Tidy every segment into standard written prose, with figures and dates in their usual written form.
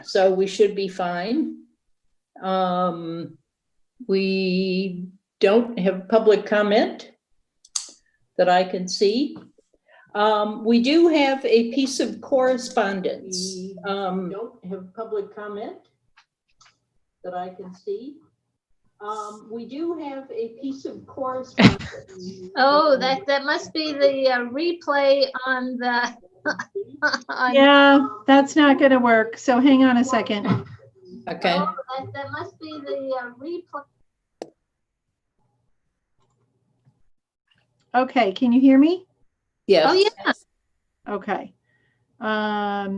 So we should be fine. We don't have public comment that I can see. We do have a piece of correspondence. Don't have public comment that I can see. We do have a piece of correspondence. Oh, that must be the replay on the. Yeah, that's not going to work. So hang on a second. Okay. Oh, that must be the replay. Okay, can you hear me? Yes. Oh, yeah. Okay. I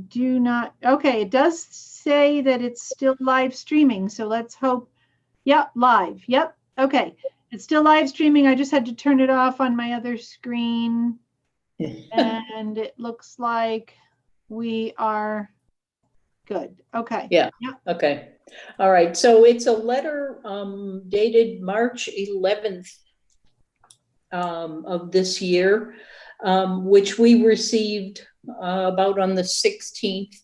do not. Okay, it does say that it's still live streaming. So let's hope. Yep, live. Yep. Okay. It's still live streaming. I just had to turn it off on my other screen. And it looks like we are good. Okay. Yeah. Yep. Okay. All right. So it's a letter dated March 11th of this year, which we received about on the 16th.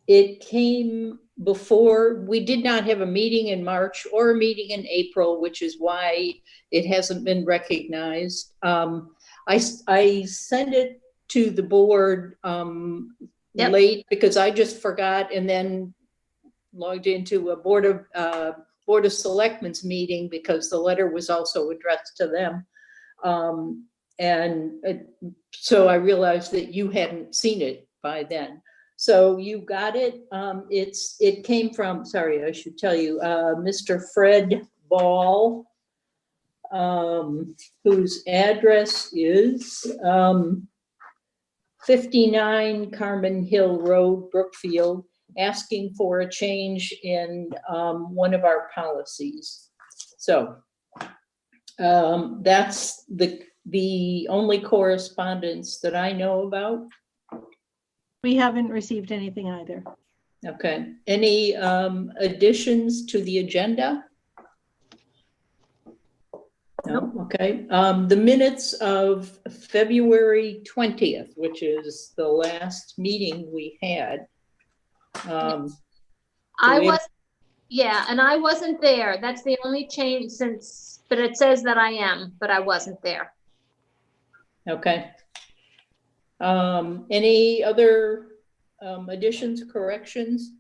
It came before, we did not have a meeting in March or a meeting in April, which is why it hasn't been recognized. I sent it to the board Yep. late because I just forgot, and then logged into a Board of Selectmen's meeting because the letter was also addressed to them. So I realized that you hadn't seen it by then. So you got it. It came from, sorry, I should tell you, Mr. Fred Ball, whose address is 59 Carmen Hill Road, Brookfield, asking for a change in one of our policies. So that's the only correspondence that I know about. We haven't received anything either. Okay. Any additions to the agenda? No. Okay. The minutes of February 20th, which is the last meeting we had. Yeah, and I wasn't there. That's the only change since, but it says that I am, but I wasn't there. Okay. Any other additions, corrections?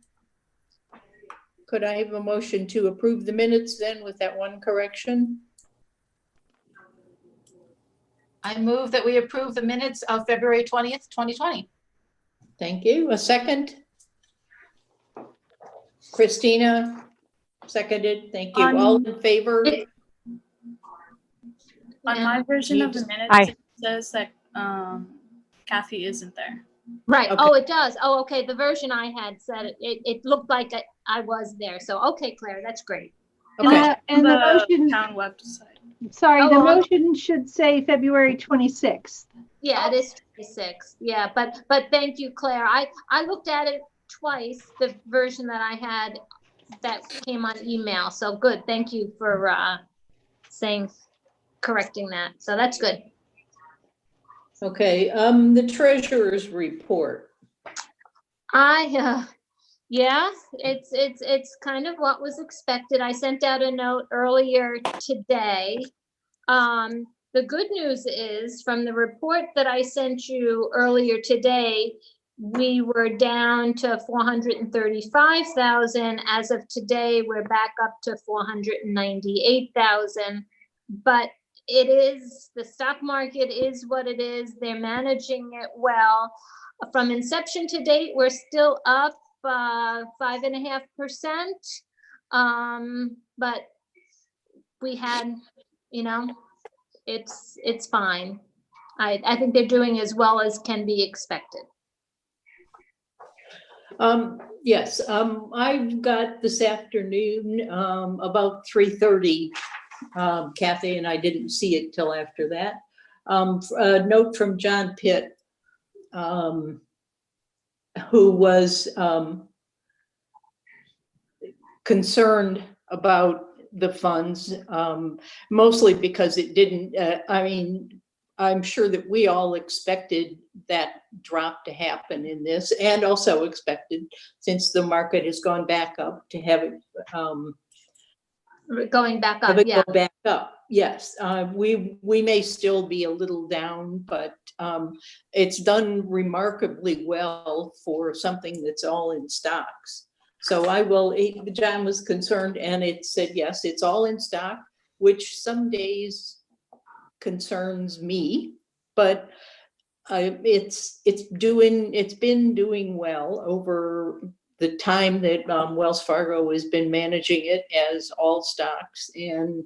Could I have a motion to approve the minutes then with that one correction? I move that we approve the minutes of February 20th, 2020. Thank you. A second? Christina, seconded. Thank you. All in favor? On my version of the minutes, it says that Kathy isn't there. Right. Okay. Oh, it does. Oh, okay. The version I had said it looked like I was there. So, okay, Claire, that's great. Okay. And the motion, town website. sorry, the Oh, motion should say February 26th. Yeah, it is 26. Yeah, but thank you, Claire. I looked at it twice, the version that I had that came on email. So good. Thank you for correcting that. So that's good. Okay. The treasurer's report. Yeah, it's kind of what was expected. I sent out a note earlier today. The good news is from the report that I sent you earlier today, we were down to 435,000. As of today, we're back up to 498,000. But the stock market is what it is. They're managing it well. From inception to date, we're still up 5.5%. But we had, it's fine. I think they're doing as well as can be expected. Yes, I've got this afternoon about 3:30. Kathy and I didn't see it till after that. A note from John Pitt, who was concerned about the funds, mostly because it didn't, I'm sure that we all expected that drop to happen in this, and also expected, since the market has gone back up, to have it Going back have up, it yeah. go back up. Yes, we may still be a little down, but it's done remarkably well for something that's all in stocks. So John was concerned, and it said, yes, it's all in stock, which some days concerns me, but it's been doing well over the time that Wells Fargo has been managing it as all stocks. And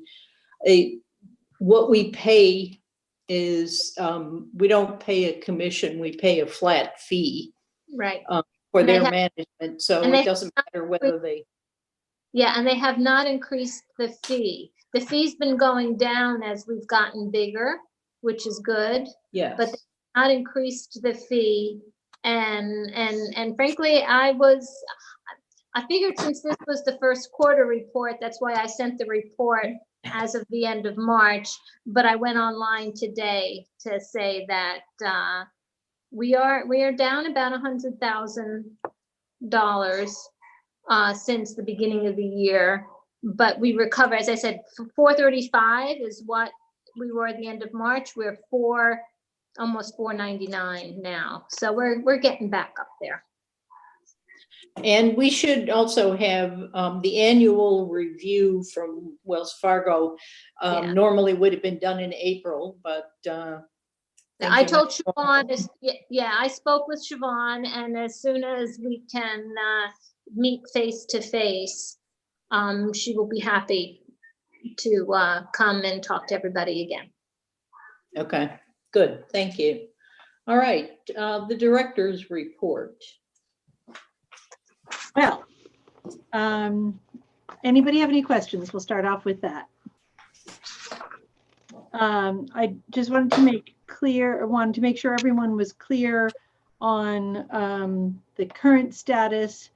what we pay is, we don't pay a commission, we pay a flat fee Right. for And they their have- management. So and it they doesn't matter whether they, Yeah, and they have not increased the fee. The fee's been going down as we've gotten bigger, which is good, yes. but not increased the fee. And frankly, I figured since this was the first quarter report, that's why I sent the report as of the end of March. But I went online today to say that we are down about $100,000 since the beginning of the year. But we recover, as I said, 435 is what we were at the end of March. We're almost 499 now. So we're getting back up there. And we should also have the annual review from Wells Fargo. Yeah. Normally would have been done in April, but I told Siobhan, I spoke with Siobhan, and as soon as we can meet face to face, she will be happy to come and talk to everybody again. Okay, good, thank you. All right, the director's report. Well, anybody have any questions? We'll start off with that. I just wanted to make sure everyone was clear on the current status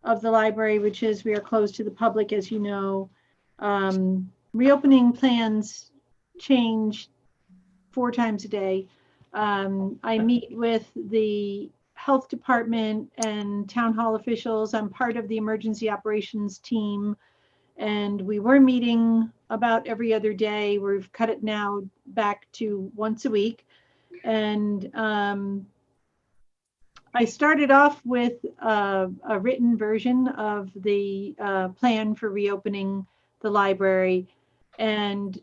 of the library, which is we are closed to the public, as you know. Reopening plans change 4 times a day. I meet with the health department and town hall officials. I'm part of the emergency operations team, and we were meeting about every other day. We've cut it now back to once a week. And I started off with a written version of the plan for reopening the library. And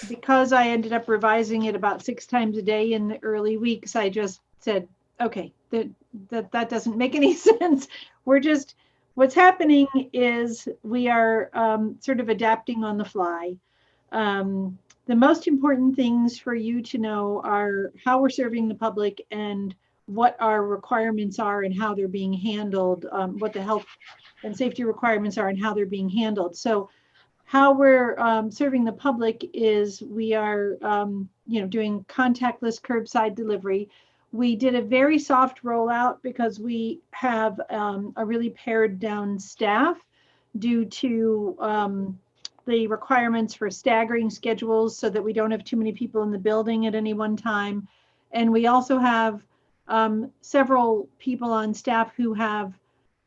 because I ended up revising it about 6 times a day in the early weeks, I just said, okay, that doesn't make any sense. What's happening is we are sort of adapting on the fly. The most important things for you to know are how we're serving the public and what our requirements are and how they're being handled, what the health and safety requirements are and how they're being handled. So how we're serving the public is we are doing contactless curbside delivery. We did a very soft rollout because we have a really pared down staff due to the requirements for staggering schedules so that we don't have too many people in the building at any one time. And we also have several people on staff who have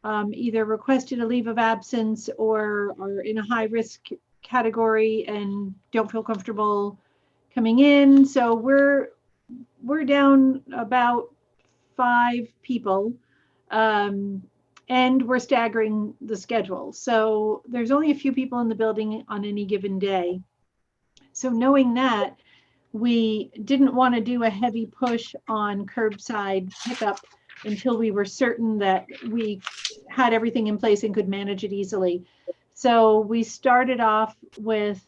either requested a leave of absence or are in a high risk category and don't feel comfortable coming in. So we're down about 5 people, and we're staggering the schedule. So there's only a few people in the building on any given day. So knowing that, we didn't want to do a heavy push on curbside pickup until we were certain that we had everything in place and could manage it easily. So we started off with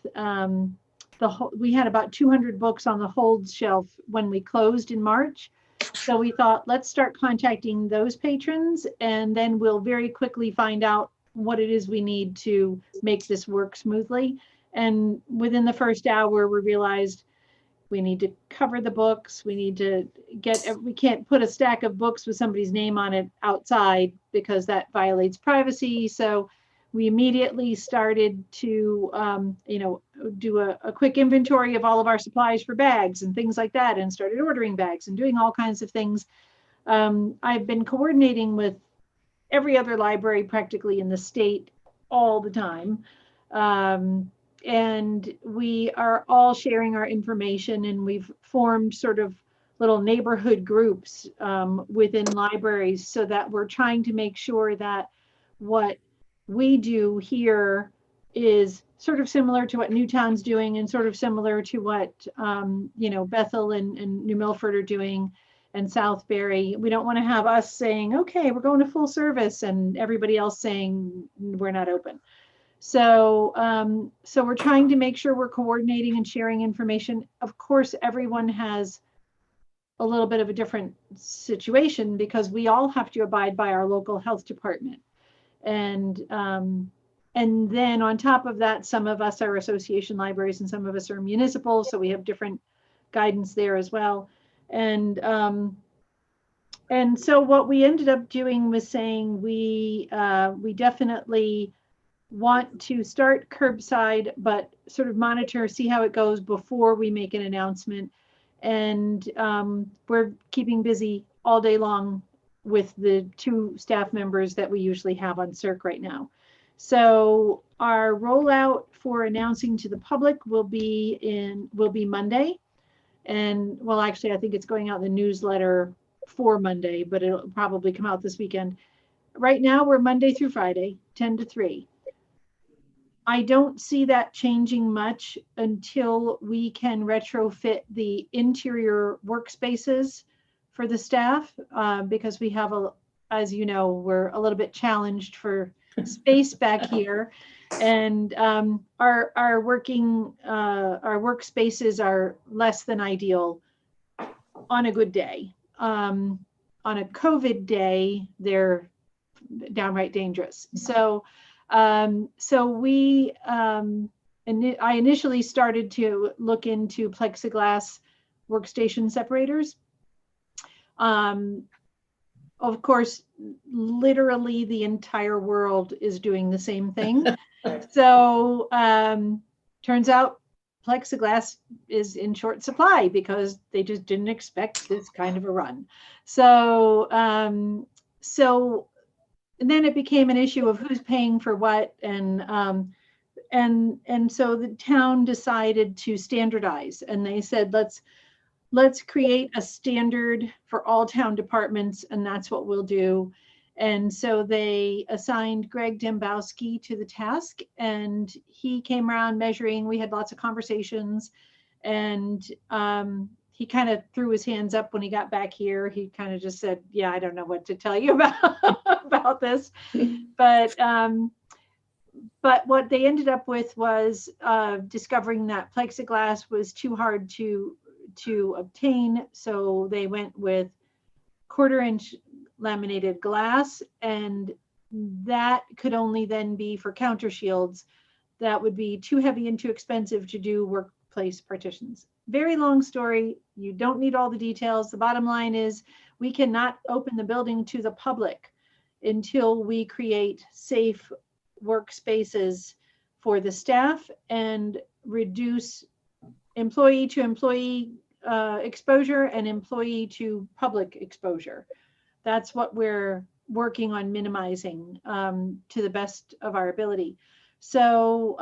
we had about 200 books on the hold shelf when we closed in March. So we thought, let's start contacting those patrons, and then we'll very quickly find out what it is we need to make this work smoothly. And within the first hour, we realized we need to cover the books. We need to we can't put a stack of books with somebody's name on it outside because that violates privacy. So we immediately started to, do a quick inventory of all of our supplies for bags and things like that, and started ordering bags and doing all kinds of things. I've been coordinating with every other library practically in the state all the time. And we are all sharing our information, and we've formed sort of little neighborhood groups within libraries, so that we're trying to make sure that what we do here is sort of similar to what Newtown's doing, and sort of similar to what Bethel and New Milford are doing, and Southbury. We don't want to have us saying, okay, we're going to full service, and everybody else saying we're not open. So so we're trying to make sure we're coordinating and sharing information. Of course, everyone has a little bit of a different situation, because we all have to abide by our local health department. And then on top of that, some of us are association libraries and some of us are municipal, so we have different guidance there as well. And so what we ended up doing was saying we definitely want to start curbside, but sort of monitor, see how it goes before we make an announcement. And we're keeping busy all day long with the 2 staff members that we usually have on CERC right now. So our rollout for announcing to the public will be Monday. And well, actually, I think it's going out in the newsletter for Monday, but it'll probably come out this weekend. Right now, we're Monday through Friday, 10 to 3. I don't see that changing much until we can retrofit the interior workspaces for the staff, because we have as you know, we're a little bit challenged for space back here, and our workspaces are less than ideal on a good day. On a COVID day, they're downright dangerous. So we, I initially started to look into plexiglass workstation separators. Of course, literally the entire world is doing the same thing. So turns out plexiglass is in short supply because they just didn't expect this kind of a run. So and then it became an issue of who's paying for what, and so the town decided to standardize, and they said, let's create a standard for all town departments, and that's what we'll do. And so they assigned Greg Dembowski to the task, and he came around measuring. We had lots of conversations, and he kind of threw his hands up when he got back here. He kind of just said, yeah, I don't know what to tell you about this. But what they ended up with was discovering that plexiglass was too hard to obtain. So they went with 1/4-inch laminated glass, and that could only then be for counter shields. That would be too heavy and too expensive to do workplace partitions. Very long story. You don't need all the details. The bottom line is we cannot open the building to the public until we create safe workspaces for the staff and reduce employee to employee exposure and employee to public exposure. That's what we're working on minimizing to the best of our ability. So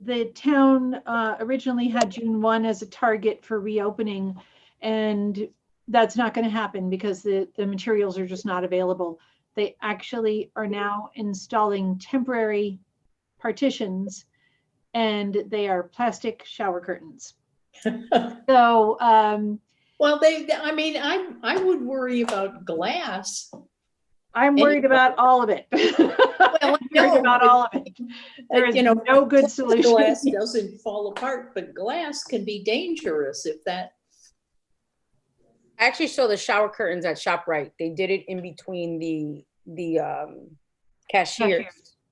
the town originally had June 1 as a target for reopening, and that's not going to happen because the materials are just not available. They actually are now installing temporary partitions, and they are plastic shower curtains. So, well, I mean, I would worry about glass. I'm worried about all of it. Well, I'm worried about all of it. There is no good solution. Glass doesn't fall apart, but glass can be dangerous if that. I actually saw the shower curtains at ShopRite. They did it in between the cashiers.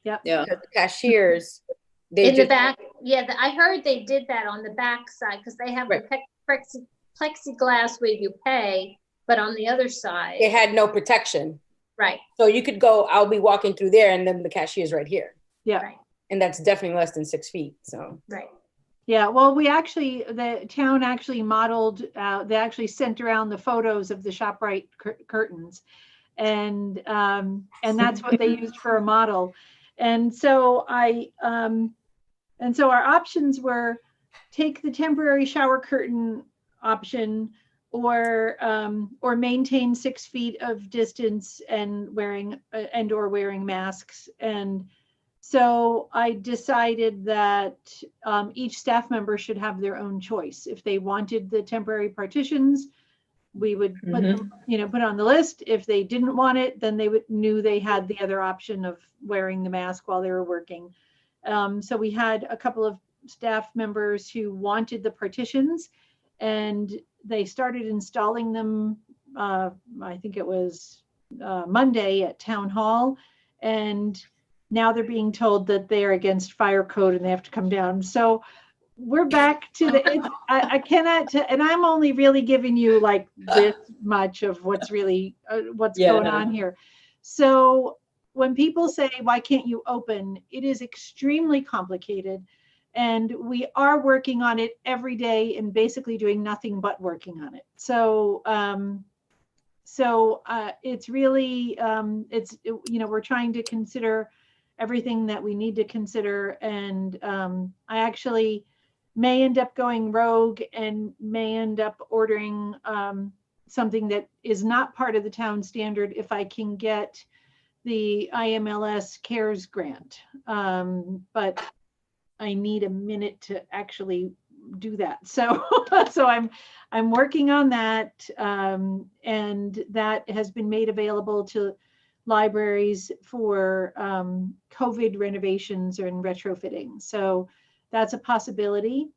Yep. Yeah. The cashiers. They In the just, back, yeah, I heard they did that on the back side because they have Right. the plexiglass where you pay, but on the other side. They had no protection. Right, So you could go, I'll be walking through there and then the cashier's right here. Yeah. Right. And that's definitely less than 6 feet, so. right. Yeah, well, the town actually modeled, they actually sent around the photos of the ShopRite curtains. And that's what they used for a model. And so our options were take the temporary shower curtain option or maintain 6 feet of distance and or wearing masks. And so I decided that each staff member should have their own choice. If they wanted the temporary partitions, we would put them, put on the list. If they didn't want it, then they knew they had the other option of wearing the mask while they were working. So we had a couple of staff members who wanted the partitions, and they started installing them. I think it was Monday at town hall, and now they're being told that they're against fire code and they have to come down. So we're back to I cannot, and I'm only really giving you like this much of what's really, what's going on here. So when people say, why can't you open? It is extremely complicated. And we are working on it every day and basically doing nothing but working on it. So, it's really, we're trying to consider everything that we need to consider. And I actually may end up going rogue and may end up ordering something that is not part of the town standard if I can get the IMLS CARES grant. But I need a minute to actually do that. So I'm working on that, and that has been made available to libraries for COVID renovations and retrofitting. So that's a possibility.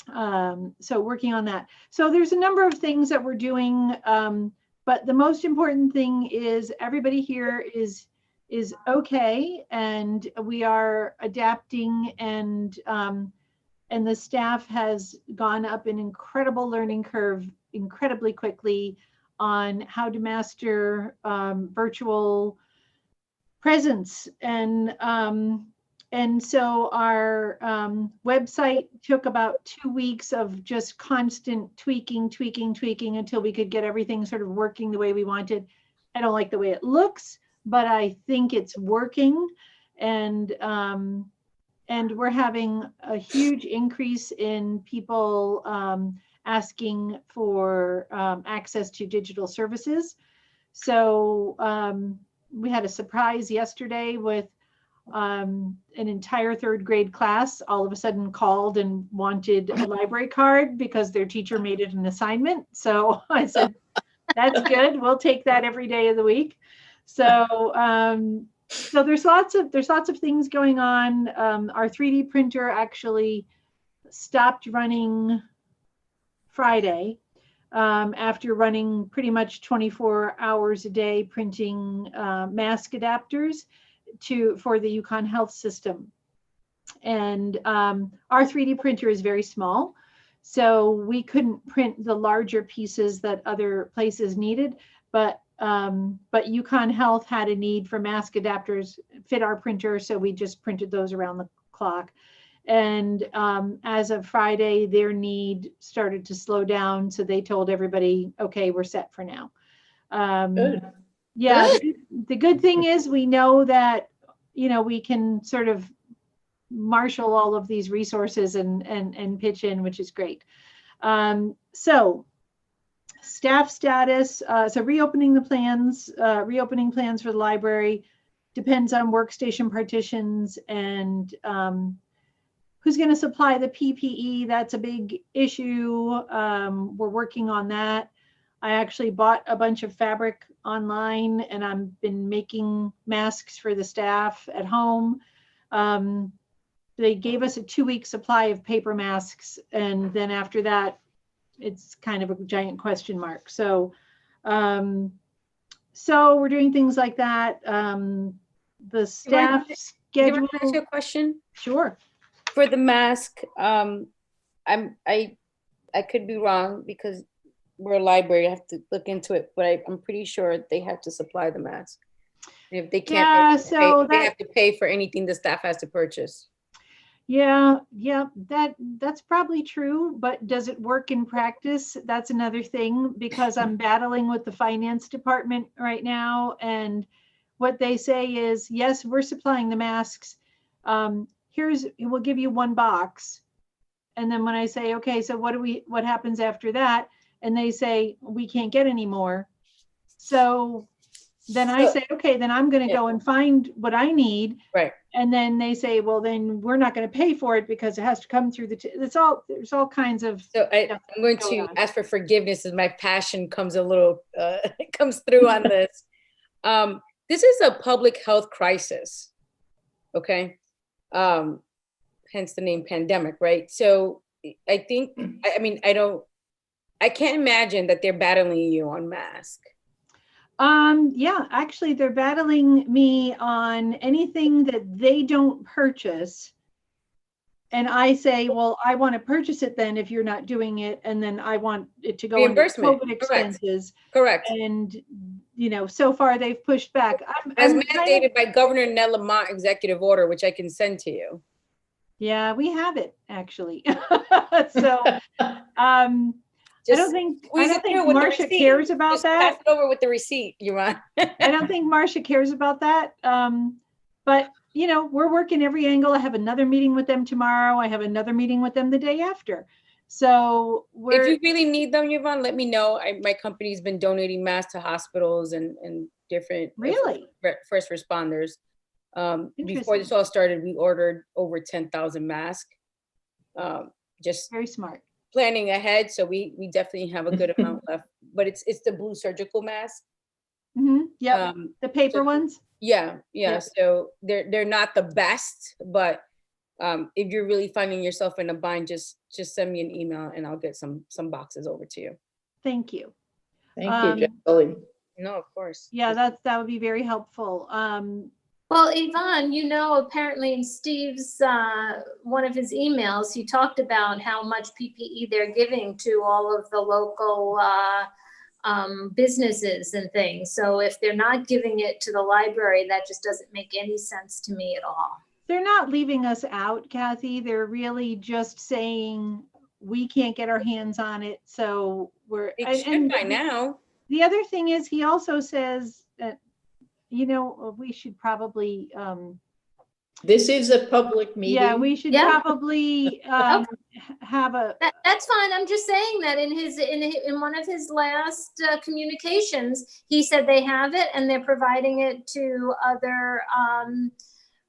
So working on that. So there's a number of things that we're doing, but the most important thing is everybody here is okay, and we are adapting, and the staff has gone up an incredible learning curve incredibly quickly on how to master virtual presence. And so our website took about 2 weeks of just constant tweaking until we could get everything sort of working the way we wanted. I don't like the way it looks, but I think it's working. And we're having a huge increase in people asking for access to digital services. So we had a surprise yesterday with an entire 3rd grade class all of a sudden called and wanted a library card because their teacher made it an assignment. So I said, that's good. We'll take that every day of the week. So so there's lots of things going on. Our 3D printer actually stopped running Friday after running pretty much 24 hours a day printing mask adapters for the Yukon Health System. And our 3D printer is very small, so we couldn't print the larger pieces that other places needed, but Yukon Health had a need for mask adapters fit our printer, so we just printed those around the clock. And as of Friday, their need started to slow down, so they told everybody, okay, we're set for now. Good. Yeah, the good thing is we know that, we can sort of marshal all of these resources and pitch in, which is great. So staff status, so reopening plans for the library depends on workstation partitions and who's going to supply the PPE. That's a big issue. We're working on that. I actually bought a bunch of fabric online, and I've been making masks for the staff at home. They gave us a 2-week supply of paper masks, and then after that, it's kind of a giant question mark. So, so we're doing things like that. The staff schedule. Can I ask you a question? Sure. For the mask, I could be wrong because we're a library, I have to look into it, but I'm pretty sure they have to supply the mask. And if they can't, Yeah, so they that, have to pay for anything the staff has to purchase. yeah, that's probably true, but does it work in practice? That's another thing, because I'm battling with the finance department right now, and what they say is, yes, we're supplying the masks. We'll give you one box. And then when I say, okay, so what happens after that? And they say, we can't get any more. So then I say, okay, then I'm going to go and find what I need. Right. And then they say, well, then we're not going to pay for it because it has to come through there's all kinds of. So I'm going to ask for forgiveness as my passion comes a little, comes through on this. This is a public health crisis, okay? Hence the name pandemic, right? So I think, I mean, I can't imagine that they're battling you on mask. Yeah, actually they're battling me on anything that they don't purchase. And I say, well, I want to purchase it then if you're not doing it. And then I want it to go under Reimbursement. COVID expenses. Correct. And, so far they've pushed back. As mandated by Governor Ned Lamont executive order, which I can send to you. Yeah, we have it actually. So, I don't think Marcia cares about Just that. pass it over with the receipt, Yuan. I don't think Marcia cares about that. But we're working every angle. I have another meeting with them tomorrow. I have another meeting with them the day after. So if you really need them, Yvonne, let me know. My company's been donating masks to hospitals and different first responders. Before this all started, we ordered over 10,000 masks. Just very smart. Planning ahead, so we definitely have a good amount left. But it's the blue surgical mask. Mm-hmm. Yeah, the paper ones. Yeah. So they're not the best, but if you're really finding yourself in a bind, just send me an email and I'll get some boxes over to you. Thank you. Thank you, Jacqueline. No, of course. Yeah, that would be very helpful. Well, Yvonne, apparently in Steve's, one of his emails, he talked about how much PPE they're giving to all of the local businesses and things. So if they're not giving it to the library, that just doesn't make any sense to me at all. They're not leaving us out, Kathy. They're really just saying we can't get our hands on it. So it should by now. The other thing is he also says that, we should probably this is a public meeting. Yeah, we should probably have a. That's fine. I'm just saying that in one of his last communications, he said they have it and they're providing it to other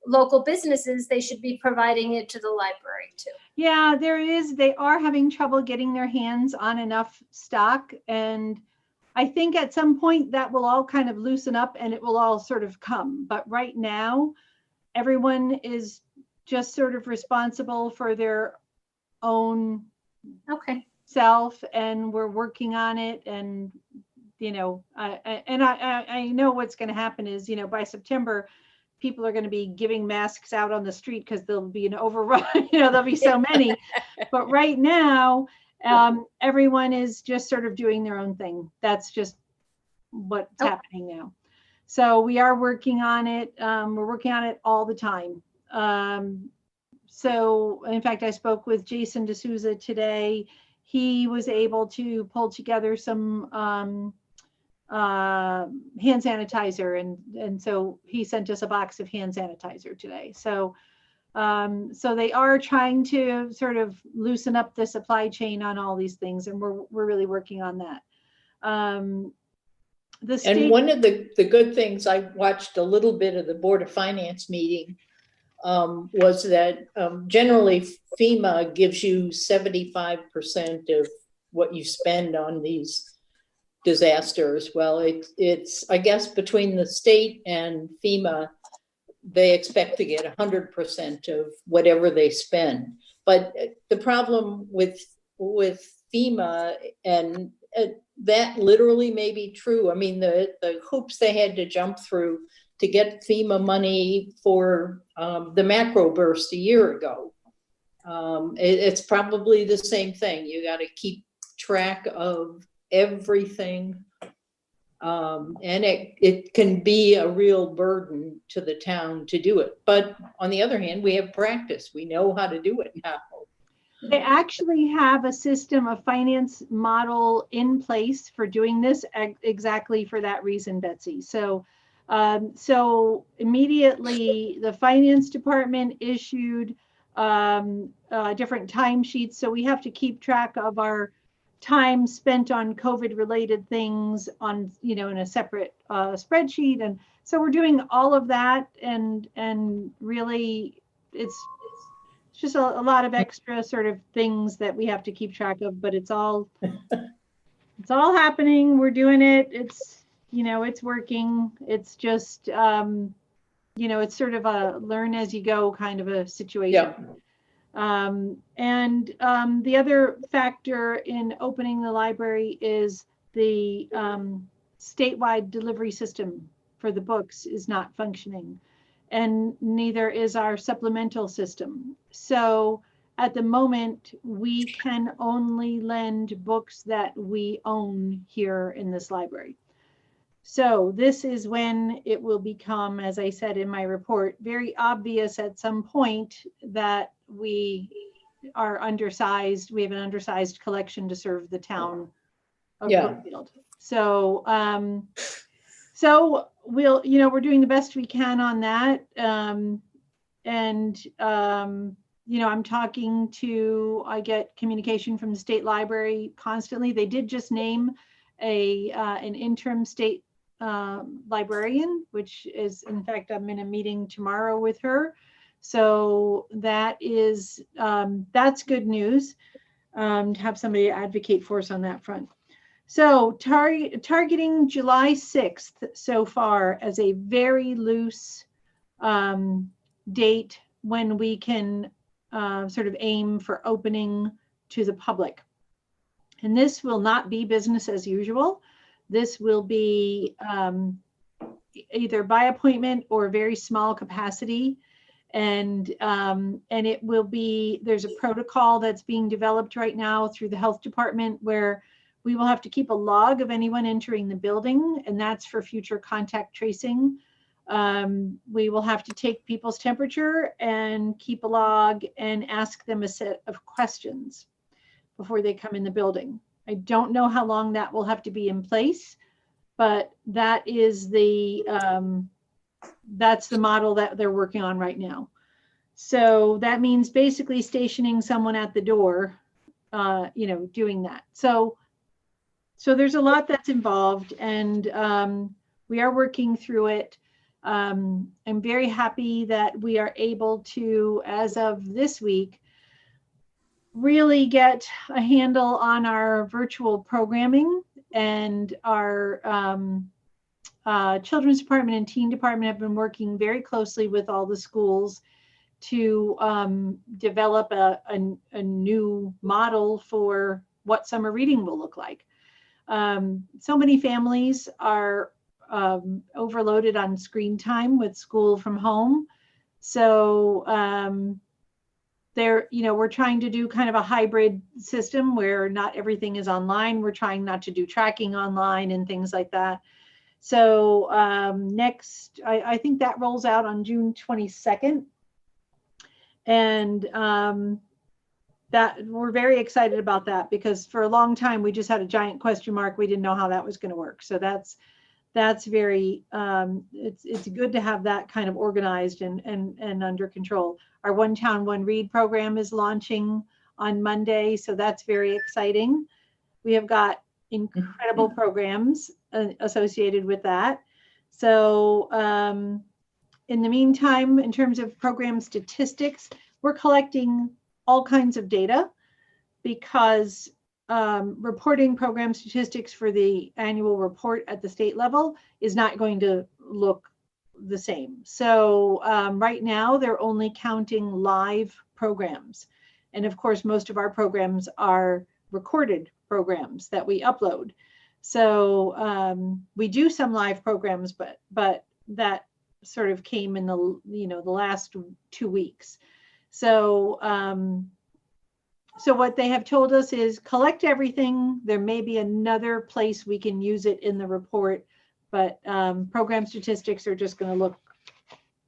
local businesses. They should be providing it to the library too. Yeah, they are having trouble getting their hands on enough stock, and I think at some point that will all kind of loosen up and it will all sort of come. But right now, everyone is just sort of responsible for their own self, and we're working on it. And I know what's going to happen is by September, people are going to be giving masks out on the street because there'll be an overrun. There'll be so many. But right now, everyone is just sort of doing their own thing. That's just what's happening now. So we are working on it. We're working on it all the time. So in fact, I spoke with Jason D'Souza today. He was able to pull together some hand sanitizer, and so he sent us a box of hand sanitizer today. So they are trying to sort of loosen up the supply chain on all these things, and we're really working on that. And one of the good things, I watched a little bit of the Board of Finance meeting, was that generally FEMA gives you 75% of what you spend on these disasters. Well, it's I guess between the state and FEMA, they expect to get 100% of whatever they spend. But the problem with FEMA, and that literally may be true. I mean, the hoops they had to jump through to get FEMA money for the macro burst a year ago. It's probably the same thing. You got to keep track of everything. And it can be a real burden to the town to do it. But on the other hand, we have practice. We know how to do it now. They actually have a system, a finance model in place for doing this exactly for that reason, Betsy. So, so immediately the finance department issued different timesheets. So we have to keep track of our time spent on COVID related things on, you know, in a separate spreadsheet. And so we're doing all of that, and really it's just a lot of extra sort of things that we have to keep track of, but it's all happening. We're doing it. It's, you know, it's working. It's just, you know, it's sort of a learn as you go kind of a situation. The other factor in opening the library is the statewide delivery system for the books is not functioning, and neither is our supplemental system. So at the moment, we can only lend books that we own here in this library. So this is when it will become, as I said in my report, very obvious at some point that we are undersized. We have an undersized collection to serve the town of Brookfield. So, so we'll, you know, we're doing the best we can on that. You know, I'm talking to, I get communication from the state library constantly. They did just name an interim state librarian, which is, in fact, I'm in a meeting tomorrow with her. So that is, that's good news, to have somebody advocate for us on that front. So targeting July 6th so far as a very loose date when we can sort of aim for opening to the public. And this will not be business as usual. This will be either by appointment or very small capacity. And it will be, there's a protocol that's being developed right now through the health department where we will have to keep a log of anyone entering the building, and that's for future contact tracing. We will have to take people's temperature and keep a log and ask them a set of questions before they come in the building. I don't know how long that will have to be in place, but that is that's the model that they're working on right now. So that means basically stationing someone at the door, you know, doing that. So there's a lot that's involved, and we are working through it. I'm very happy that we are able to, as of this week, really get a handle on our virtual programming, and our children's department and teen department have been working very closely with all the schools to develop a new model for what summer reading will look like. So many families are overloaded on screen time with school from home. So you know, we're trying to do kind of a hybrid system where not everything is online. We're trying not to do tracking online and things like that. So next, I think that rolls out on June 22nd. And that we're very excited about that, because for a long time we just had a giant question mark. We didn't know how that was going to work. So that's very it's good to have that kind of organized and under control. Our One Town One Read program is launching on Monday, so that's very exciting. We have got incredible programs associated with that. So in the meantime, in terms of program statistics, we're collecting all kinds of data, because reporting program statistics for the annual report at the state level is not going to look the same. So right now they're only counting live programs. And of course, most of our programs are recorded programs that we upload. So we do some live programs, but that sort of came in the, you know, the last 2 weeks. So So what they have told us is collect everything. There may be another place we can use it in the report, but program statistics are just going to look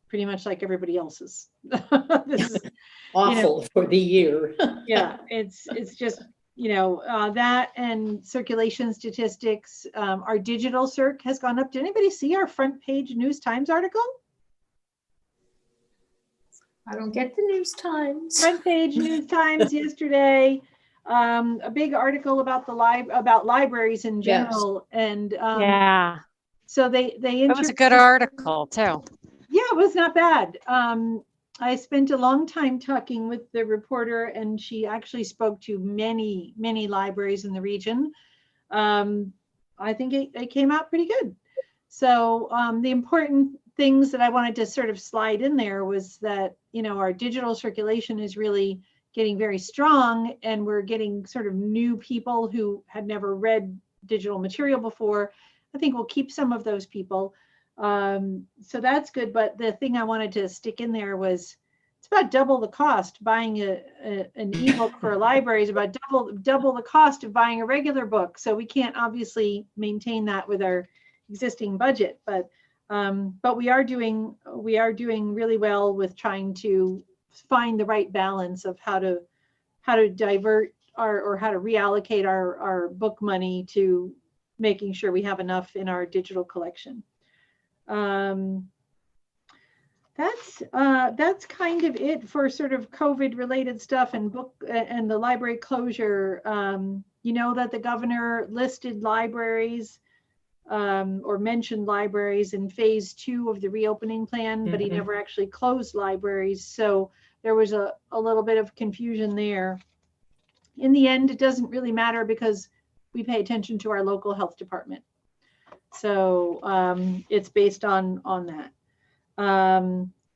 pretty much like everybody else's. This is Awful for the year. yeah, it's just, that and circulation statistics. Our digital circ has gone up. Did anybody see our front page News Times article? I don't get the News Times. Front page News Times yesterday. A big article about about libraries in general. And Yeah, so they it was a good article too. Yeah, it was not bad. I spent a long time talking with the reporter, and she actually spoke to many, many libraries in the region. I think it came out pretty good. So the important things that I wanted to sort of slide in there was that, our digital circulation is really getting very strong, and we're getting sort of new people who had never read digital material before. I think we'll keep some of those people. So that's good. But the thing I wanted to stick in there was it's about double the cost. Buying an ebook for a library is about double the cost of buying a regular book. So we can't obviously maintain that with our existing budget, but we are doing really well with trying to find the right balance of how to divert or how to reallocate our book money to making sure we have enough in our digital collection. That's kind of it for sort of COVID related stuff and book and the library closure. That the governor listed libraries or mentioned libraries in phase 2 of the reopening plan, but he never actually closed libraries. So there was a little bit of confusion there. In the end, it doesn't really matter because we pay attention to our local health department. So it's based on that.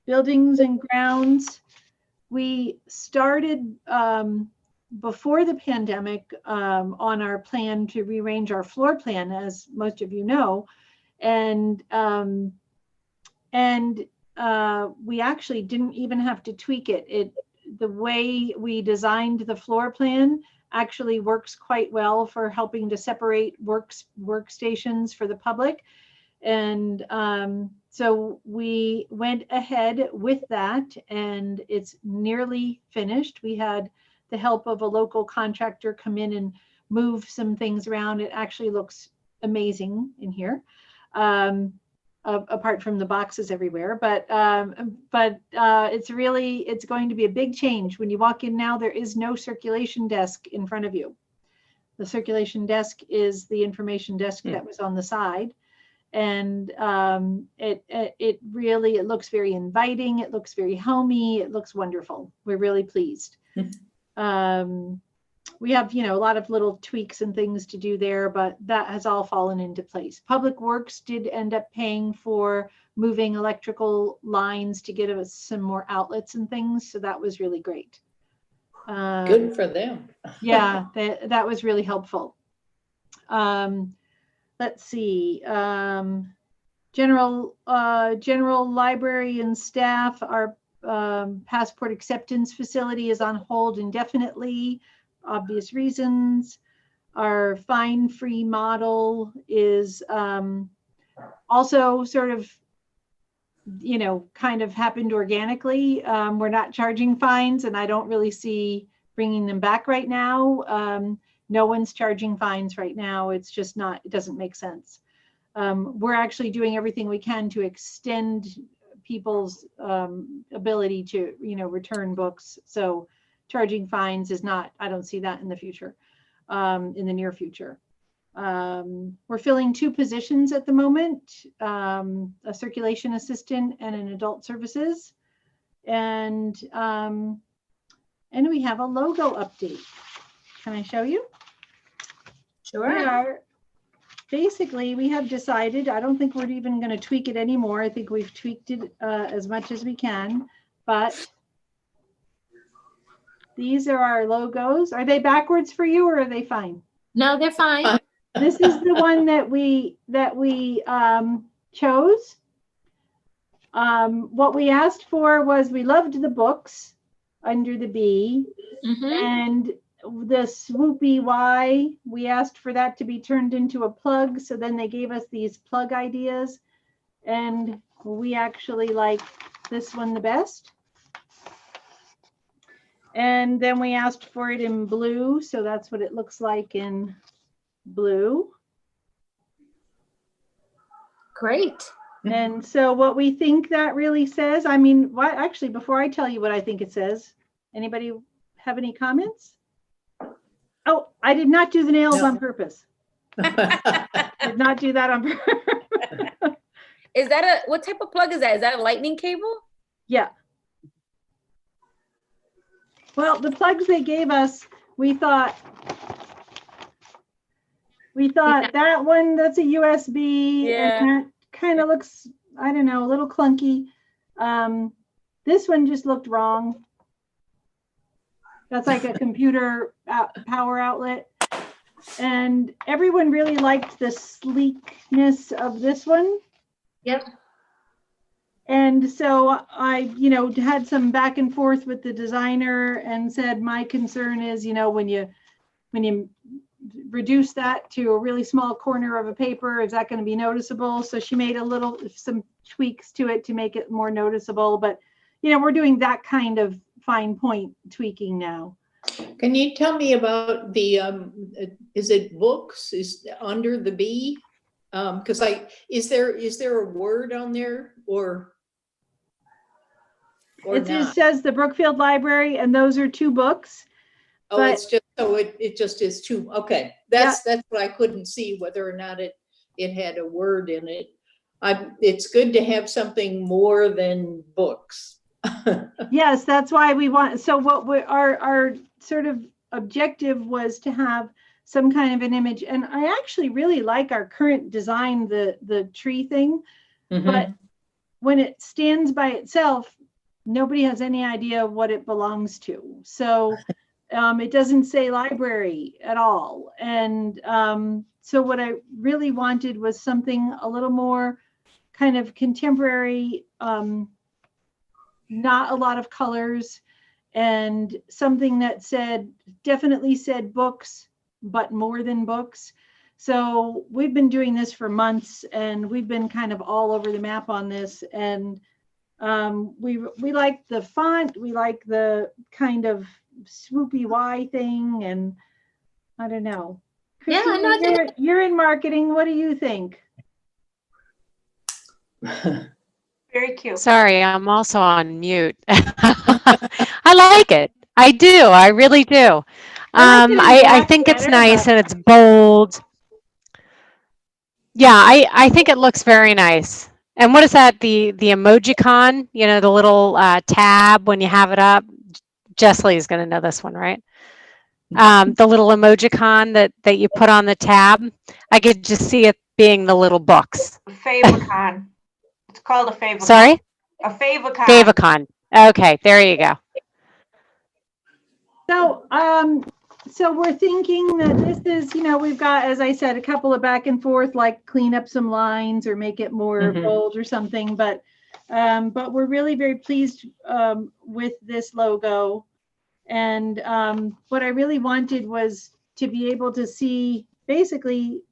Buildings and grounds. We started before the pandemic on our plan to rearrange our floor plan, as most of you know, and we actually didn't even have to tweak it. The way we designed the floor plan actually works quite well for helping to separate workstations for the public. And so we went ahead with that, and it's nearly finished. We had the help of a local contractor come in and move some things around. It actually looks amazing in here, apart from the boxes everywhere. But it's going to be a big change. When you walk in now, there is no circulation desk in front of you. The circulation desk is the information desk that was on the side. And it really looks very inviting. It looks very homey. It looks wonderful. We're really pleased. We have, a lot of little tweaks and things to do there, but that has all fallen into place. Public Works did end up paying for moving electrical lines to get us some more outlets and things. So that was really great. Good for them. Yeah, that was really helpful. Let's see. General library and staff, our passport acceptance facility is on hold indefinitely, obvious reasons. Our fine-free model is also sort of, kind of happened organically. We're not charging fines, and I don't really see bringing them back right now. No one's charging fines right now. It's just not, it doesn't make sense. We're actually doing everything we can to extend people's ability to, return books. So charging fines is not, I don't see that in the future, in the near future. We're filling 2 positions at the moment, a circulation assistant and an adult services. And we have a logo update. Can I show you? Sure. Basically, we have decided, I don't think we're even going to tweak it anymore. I think we've tweaked it as much as we can, but these are our logos. Are they backwards for you, or are they fine? No, they're fine. This is the one that we chose. What we asked for was, we loved the books. under the B. Mhm. And the swoopy Y, we asked for that to be turned into a plug. So then they gave us these plug ideas. And we actually like this one the best. And then we asked for it in blue. So that's what it looks like in blue. Great. And so what we think that really says, I mean, why, actually, before I tell you what I think it says, anybody have any comments? Oh, I did not do the nails No. on purpose. Did not do that on purpose. Is that what type of plug is that? Is that a lightning cable? Yeah. Well, the plugs they gave us, we thought that one, that's a USB, Yeah. and that kind of looks, I don't know, a little clunky. This one just looked wrong. That's like a computer power outlet. And everyone really liked the sleekness of this one. Yep. And so I, had some back and forth with the designer and said, my concern is, when you reduce that to a really small corner of a paper, is that going to be noticeable? So she made some tweaks to it to make it more noticeable. But, we're doing that kind of fine point tweaking now. Can you tell me about the, is it books is under the B? Because is there a word on there or It just not? says the Brookfield Library, and those are 2 books. Oh, but- it's just, so it just is 2. Okay, that's what I couldn't see, whether or not it had a word in it. It's good to have something more than books. Yes, that's why we want, so what our sort of objective was to have some kind of an image. And I actually really like our current design, the tree thing, but when it stands by itself, nobody has any idea what it belongs to. So it doesn't say library at all. And so what I really wanted was something a little more kind of contemporary, not a lot of colors, and something that definitely said books, but more than books. So we've been doing this for months, and we've been kind of all over the map on this. And we like the font, we like the kind of swoopy Y thing, and I don't know. Yeah, I know. Christina, you're in marketing. What do you think? Very cute. Sorry, I'm also on mute. I like it. I do. I really do. I like it in I black think it's better, nice but- and it's bold. Yeah, I think it looks very nice. And what is that? The emojicon, the little tab when you have it up. Jessley is going to know this one, right? The little emojicon that you put on the tab. I could just see it being the little books. Favicon. It's called a favicon. Sorry? A favicon. Favicon. Okay, there you go. So we're thinking that this is, we've got, as I said, a couple of back and forth, like clean up some lines or make it more bold or something. But we're really very pleased with this logo. And what I really wanted was to be able to see basically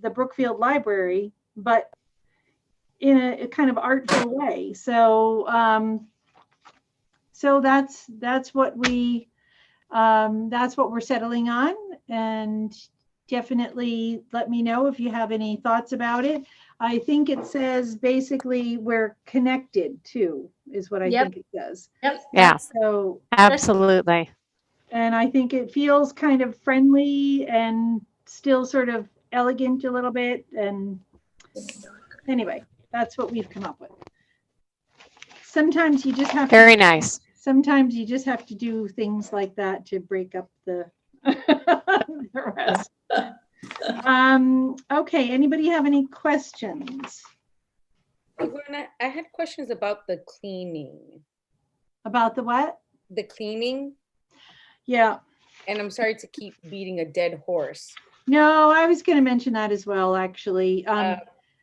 the Brookfield Library, but in a kind of artful way. So that's what we're settling on, and definitely let me know if you have any thoughts about it. I think it says basically we're connected to, is what I think it says. Yep. Yeah. So Absolutely. and I think it feels kind of friendly and still sort of elegant a little bit. And anyway, that's what we've come up with. Sometimes you just have Very nice. Sometimes you just have to do things like that to break up the, the rest. Okay, anybody have any questions I had questions about the cleaning. about the what? The cleaning, Yeah. and I'm sorry to keep beating a dead horse. No, I was going to mention that as well, actually.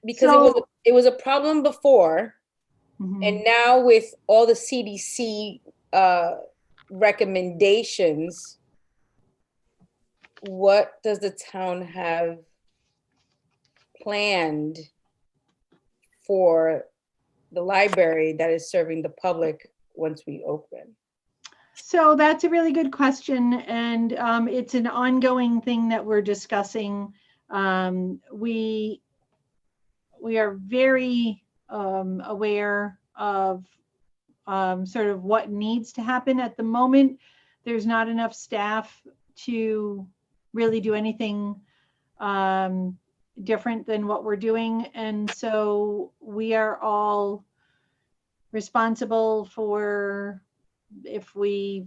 Because it was a problem before, Mhm. and now with all the CDC recommendations, what does the town have planned for the library that is serving the public once we open? So that's a really good question, and it's an ongoing thing that we're discussing. We are very aware of sort of what needs to happen at the moment. There's not enough staff to really do anything different than what we're doing, and so we are all responsible for, if we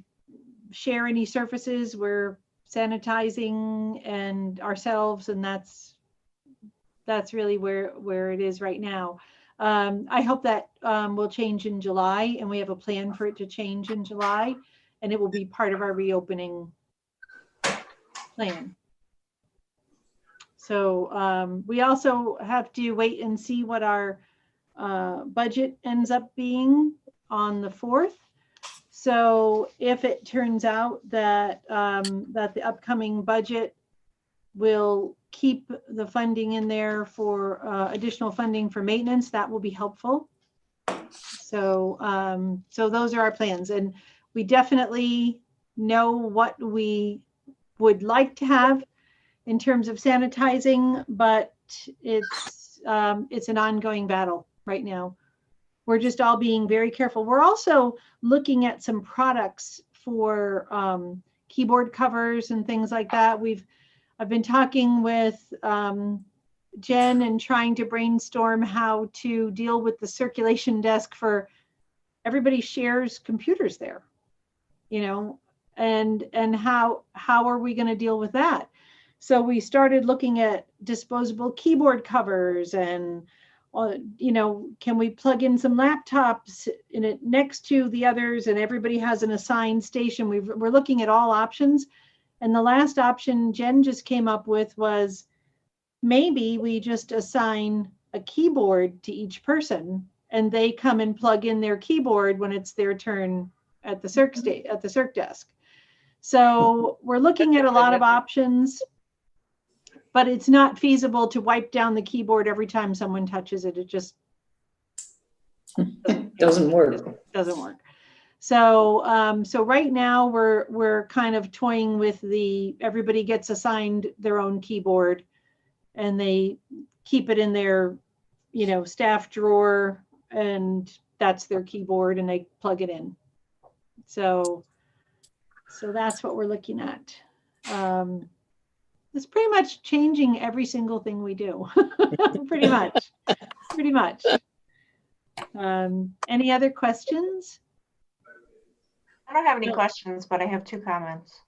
share any surfaces, we're sanitizing and ourselves, and that's really where it is right now. I hope that will change in July, and we have a plan for it to change in July, and it will be part of our reopening plan. So we also have to wait and see what our budget ends up being on the 4th. So if it turns out that that the upcoming budget will keep the funding in there for additional funding for maintenance, that will be helpful. So so those are our plans, and we definitely know what we would like to have in terms of sanitizing, but it's an ongoing battle right now. We're just all being very careful. We're also looking at some products for keyboard covers and things like that. I've been talking with Jen and trying to brainstorm how to deal with the circulation desk for everybody shares computers there, you know, and how are we going to deal with that? So we started looking at disposable keyboard covers and, you know, can we plug in some laptops in it next to the others and everybody has an assigned station? We're looking at all options. And the last option Jen just came up with was maybe we just assign a keyboard to each person and they come and plug in their keyboard when it's their turn at the circ desk. So we're looking at a lot of options, but it's not feasible to wipe down the keyboard every time someone touches it. It just doesn't work. Doesn't work. So so right now we're kind of toying with everybody gets assigned their own keyboard and they keep it in their, you know, staff drawer, and that's their keyboard and they plug it in. So that's what we're looking at. It's pretty much changing every single thing we do. pretty much. Any other questions? I don't have any questions, but I have 2 comments.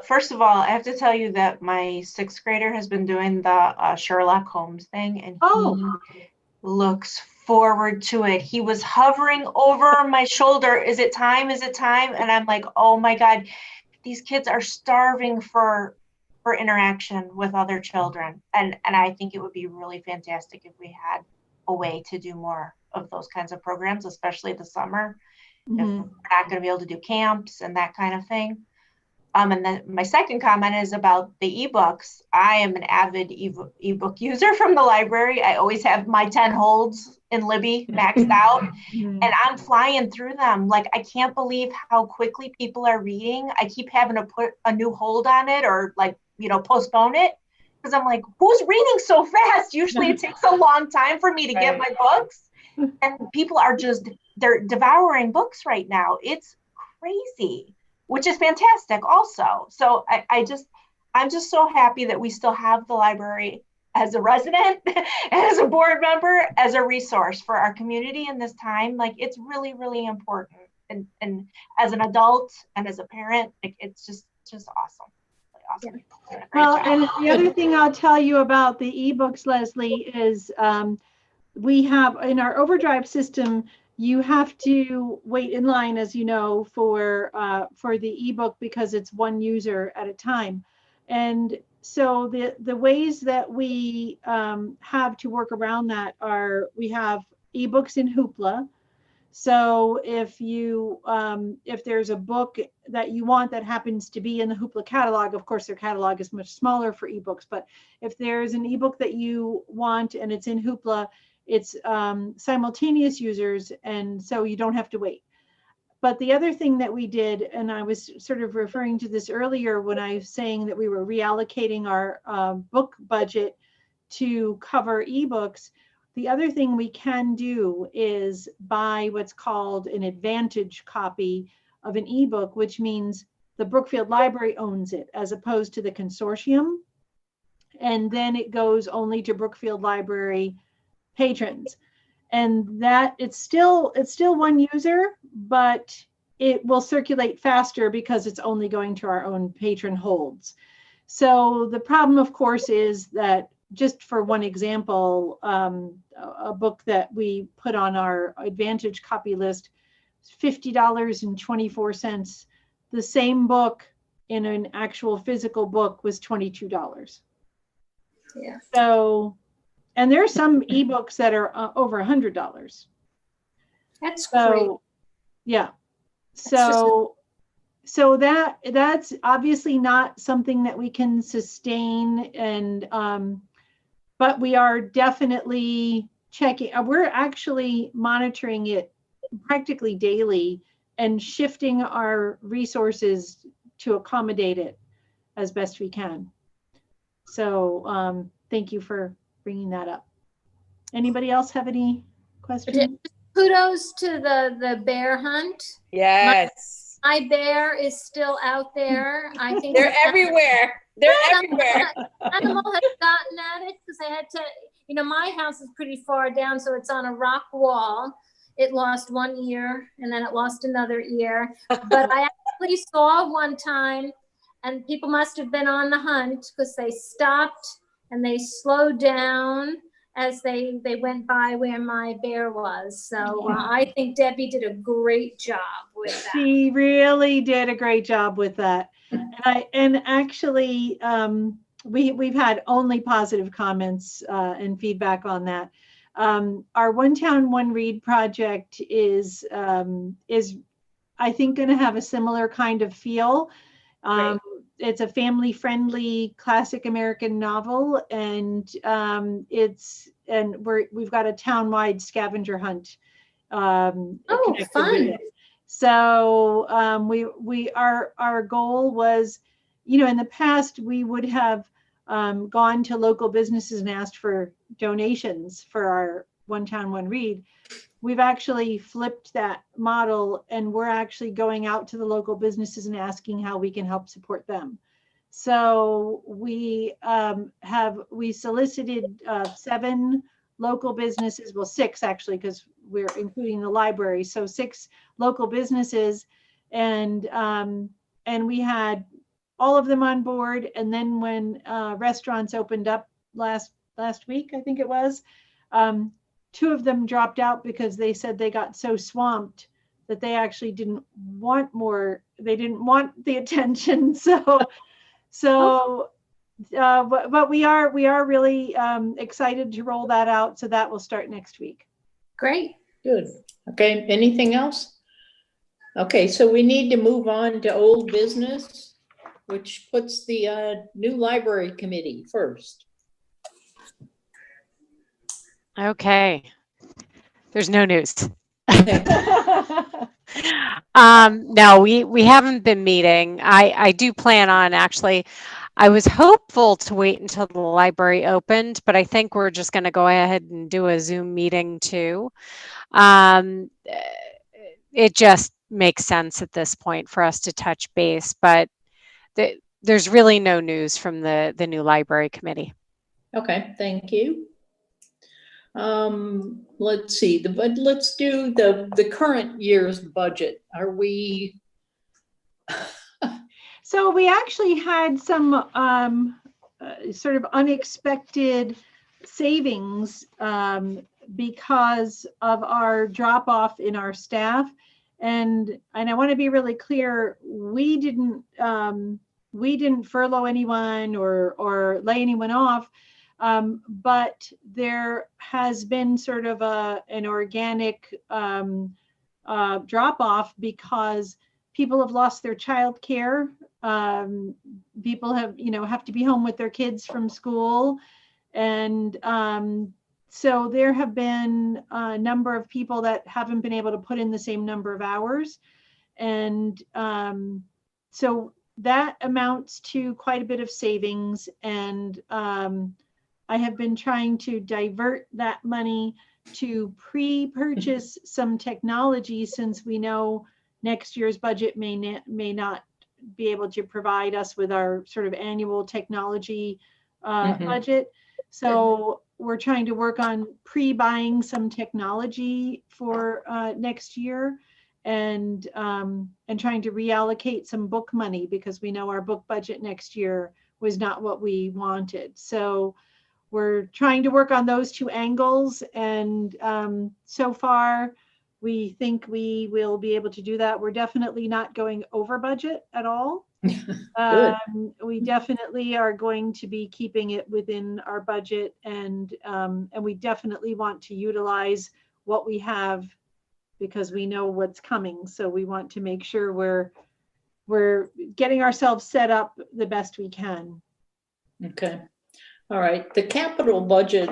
First of all, I have to tell you that my 6th grader has been doing the Sherlock Holmes thing, and he looks forward to it. He was hovering over my shoulder. Is it time? Is it time? And I'm like, oh my God, these kids are starving for interaction with other children. And I think it would be really fantastic if we had a way to do more of those kinds of programs, especially the summer. If we're not going to be able to do camps and that kind of thing. And then my second comment is about the ebooks. I am an avid ebook user from the library. I always have my 10 holds in Libby maxed out, and I'm flying through them. Like, I can't believe how quickly people are reading. I keep having to put a new hold on it or, like, you know, postpone it, because I'm like, who's reading so fast? Usually it takes a long time for me to get my books. And people are they're devouring books right now. It's crazy, which is fantastic also. So I'm just so happy that we still have the library as a resident, as a board member, as a resource for our community in this time. Like, it's really, really important. And as an adult and as a parent, it's just awesome. Really awesome. Well, and the other thing I'll tell you about the ebooks, Leslie, is we have in our Overdrive system, you have to wait in line, as you know, for the ebook because it's one user at a time. And so the ways that we have to work around that are we have ebooks in Hoopla. So if you, if there's a book that you want that happens to be in the Hoopla catalog, of course their catalog is much smaller for ebooks, but if there's an ebook that you want and it's in Hoopla, it's simultaneous users, and so you don't have to wait. But the other thing that we did, and I was sort of referring to this earlier when I was saying that we were reallocating our book budget to cover ebooks, the other thing we can do is buy what's called an advantage copy of an ebook, which means the Brookfield Library owns it as opposed to the consortium. And then it goes only to Brookfield Library patrons. And that it's still one user, but it will circulate faster because it's only going to our own patron holds. So the problem, of course, is that, just for one example, a book that we put on our advantage copy list, $50.24. The same book in an actual physical book was $22. Yeah. So, and there are some ebooks that are over $100. That's great. So, yeah. So that's obviously not something that we can sustain, and but we are definitely checking. We're actually monitoring it practically daily and shifting our resources to accommodate it as best we can. So thank you for bringing that up. Anybody else have any questions? Kudos to the bear hunt. Yes. My bear is still out there. I think They're everywhere. They're everywhere. Animal has gotten at it because I had to, my house is pretty far down, so it's on a rock wall. It lost one ear and then it lost another ear. But I actually saw one time, and people must have been on the hunt because they stopped and they slowed down as they went by where my bear was. So I think Debbie did a great job with that. She really did a great job with that. And actually, we've had only positive comments and feedback on that. Our One Town, One Read project is I think going to have a similar kind of feel. Right. It's a family-friendly classic American novel, and we've got a town-wide scavenger hunt. Oh, fun! So our goal was, in the past we would have gone to local businesses and asked for donations for our One Town, One Read. We've actually flipped that model, and we're actually going out to the local businesses and asking how we can help support them. So we solicited 7 local businesses, well, 6 actually, because we're including the library. So 6 local businesses, and we had all of them on board. And then when restaurants opened up last week, I think it was, 2 of them dropped out because they said they got so swamped that they actually didn't want more. They didn't want the attention. But we are really excited to roll that out. So that will start next week. Great. Good. Okay. Anything else? Okay. So we need to move on to old business, which puts the new library committee first. Okay. There's no news. Okay. No, we haven't been meeting. I do plan on, actually, I was hopeful to wait until the library opened, but I think we're just going to go ahead and do a Zoom meeting too. It just makes sense at this point for us to touch base, but there's really no news from the new library committee. Okay. Thank you. Let's see, let's do the current year's budget. Are we? So we actually had some sort of unexpected savings because of our drop off in our staff. And I want to be really clear, we didn't furlough anyone or lay anyone off. But there has been sort of an organic drop off because people have lost their child care. People have, have to be home with their kids from school. And so there have been a number of people that haven't been able to put in the same number of hours. And so that amounts to quite a bit of savings. And I have been trying to divert that money to pre-purchase some technology, since we know next year's budget may not be able to provide us with our sort of annual technology budget. So we're trying to work on pre-buying some technology for next year, and trying to reallocate some book money, because we know our book budget next year was not what we wanted. So we're trying to work on those two angles, and so far we think we will be able to do that. We're definitely not going over budget at all. We definitely are going to be keeping it within our budget, and we definitely want to utilize what we have, because we know what's coming. So we want to make sure we're getting ourselves set up the best we can. Okay. All right. The capital budget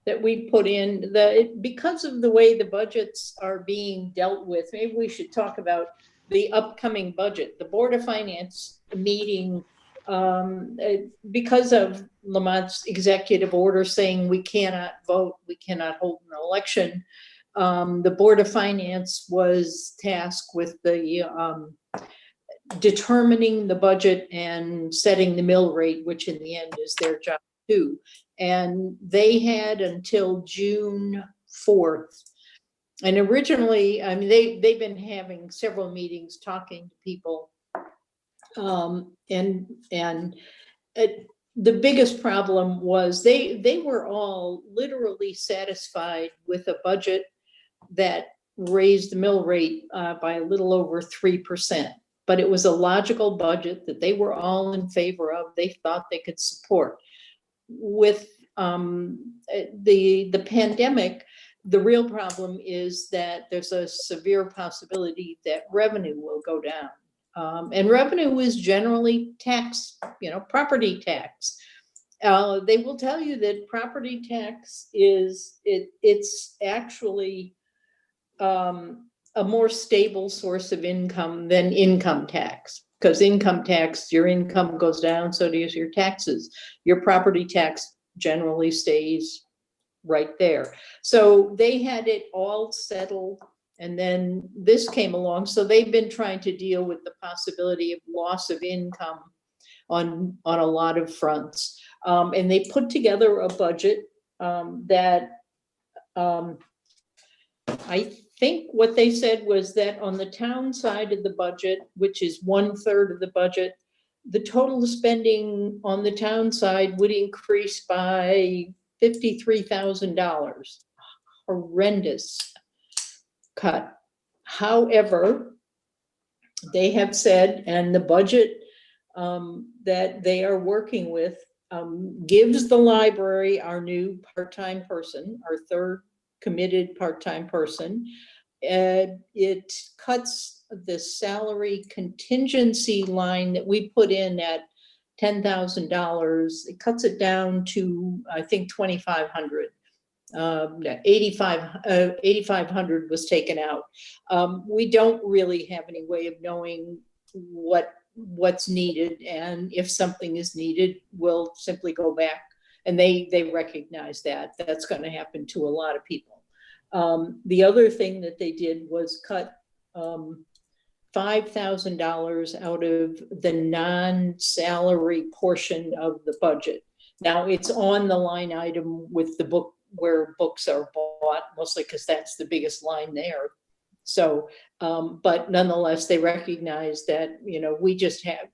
that we put in, because of the way the budgets are being dealt with, maybe we should talk about the upcoming budget. The Board of Finance meeting, because of Lamont's executive order saying we cannot vote, we cannot hold an election, the Board of Finance was tasked with the determining the budget and setting the mill rate, which in the end is their job too. And they had until June 4th. And originally, I mean, they've been having several meetings talking to people. And the biggest problem was they were all literally satisfied with a budget that raised the mill rate by a little over 3%. But it was a logical budget that they were all in favor of. They thought they could support. With the pandemic, the real problem is that there's a severe possibility that revenue will go down. And revenue is generally tax, property tax. They will tell you that property tax it's actually a more stable source of income than income tax. Because income tax, your income goes down, so does your taxes. Your property tax generally stays right there. So they had it all settled, and then this came along. So they've been trying to deal with the possibility of loss of income on a lot of fronts. And they put together a budget that I think what they said was that on the town side of the budget, which is 1/3 of the budget, the total spending on the town side would increase by $53,000. Horrendous cut. However, they have said, and the budget that they are working with gives the library our new part-time person, our third committed part-time person. It cuts the salary contingency line that we put in at $10,000. It cuts it down to, I think, 2,500. 8,500 was taken out. We don't really have any way of knowing what's needed, and if something is needed, we'll simply go back. And they recognize that that's going to happen to a lot of people. The other thing that they did was cut $5,000 out of the non-salary portion of the budget. Now it's on the line item with the book where books are bought, mostly because that's the biggest line there. So, but nonetheless, they recognize that,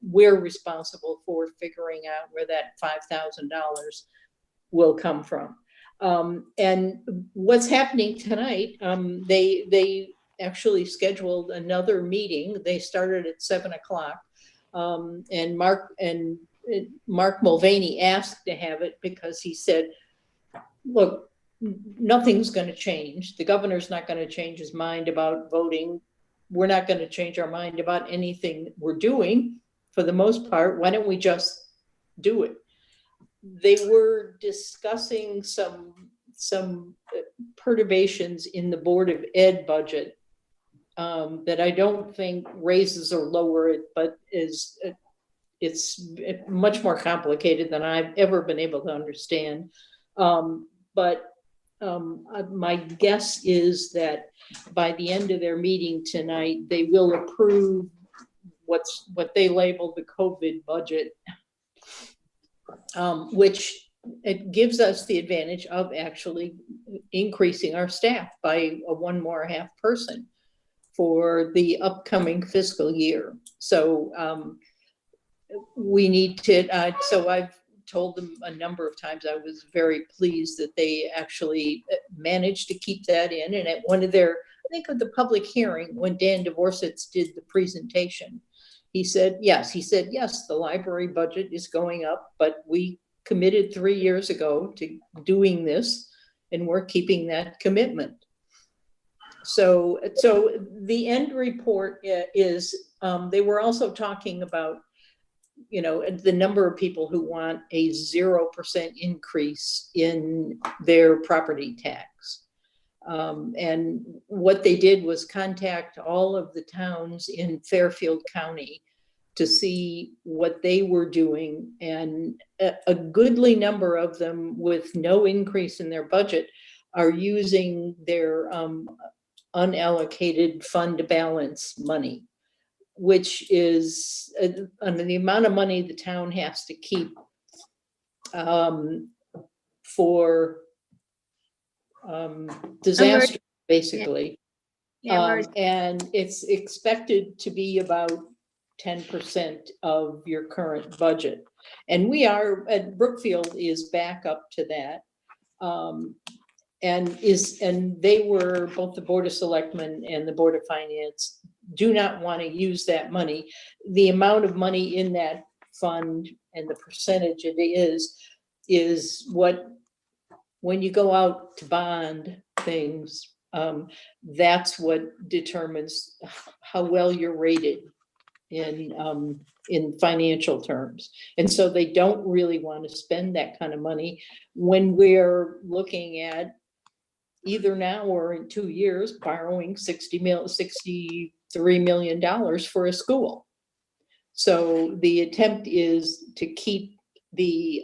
we're responsible for figuring out where that $5,000 will come from. And what's happening tonight, they actually scheduled another meeting. They started at 7:00, and Mark Mulvaney asked to have it because he said, look, nothing's going to change. The governor's not going to change his mind about voting. We're not going to change our mind about anything we're doing for the most part. Why don't we just do it? They were discussing some perturbations in the Board of Ed budget that I don't think raises or lower it, but it's much more complicated than I've ever been able to understand. But my guess is that by the end of their meeting tonight, they will approve what they label the COVID budget, which it gives us the advantage of actually increasing our staff by one more half person for the upcoming fiscal year. So we need to, so I've told them a number of times, I was very pleased that they actually managed to keep that in. And at one of their, I think of the public hearing, when Dan Dvorsitz did the presentation, he said, yes, the library budget is going up, but we committed 3 years ago to doing this, and we're keeping that commitment. So the end report is, they were also talking about, you know, the number of people who want a 0% increase in their property tax. And what they did was contact all of the towns in Fairfield County to see what they were doing. And a goodly number of them, with no increase in their budget, are using their unallocated fund balance money, which is the amount of money the town has to keep for disaster, basically. And it's expected to be about 10% of your current budget. And we are, at Brookfield is back up to that. And they were, both the Board of Selectmen and the Board of Finance do not want to use that money. The amount of money in that fund and the percentage it is what, when you go out to bond things, that's what determines how well you're rated in financial terms. And so they don't really want to spend that kind of money when we're looking at, either now or in 2 years, borrowing $63 million for a school. So the attempt is to keep the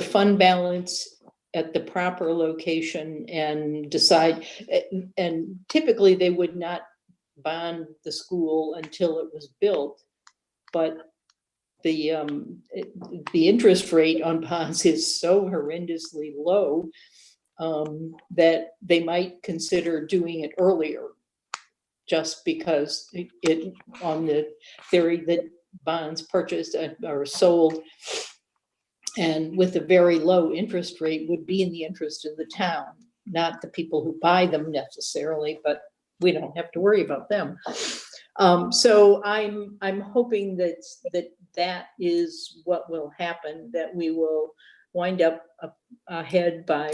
fund balance at the proper location and decide, and typically they would not bond the school until it was built, but the interest rate on bonds is so horrendously low that they might consider doing it earlier, just because it on the theory that bonds purchased or sold and with a very low interest rate would be in the interest of the town, not the people who buy them necessarily, but we don't have to worry about them. So I'm hoping that is what will happen, that we will wind up ahead by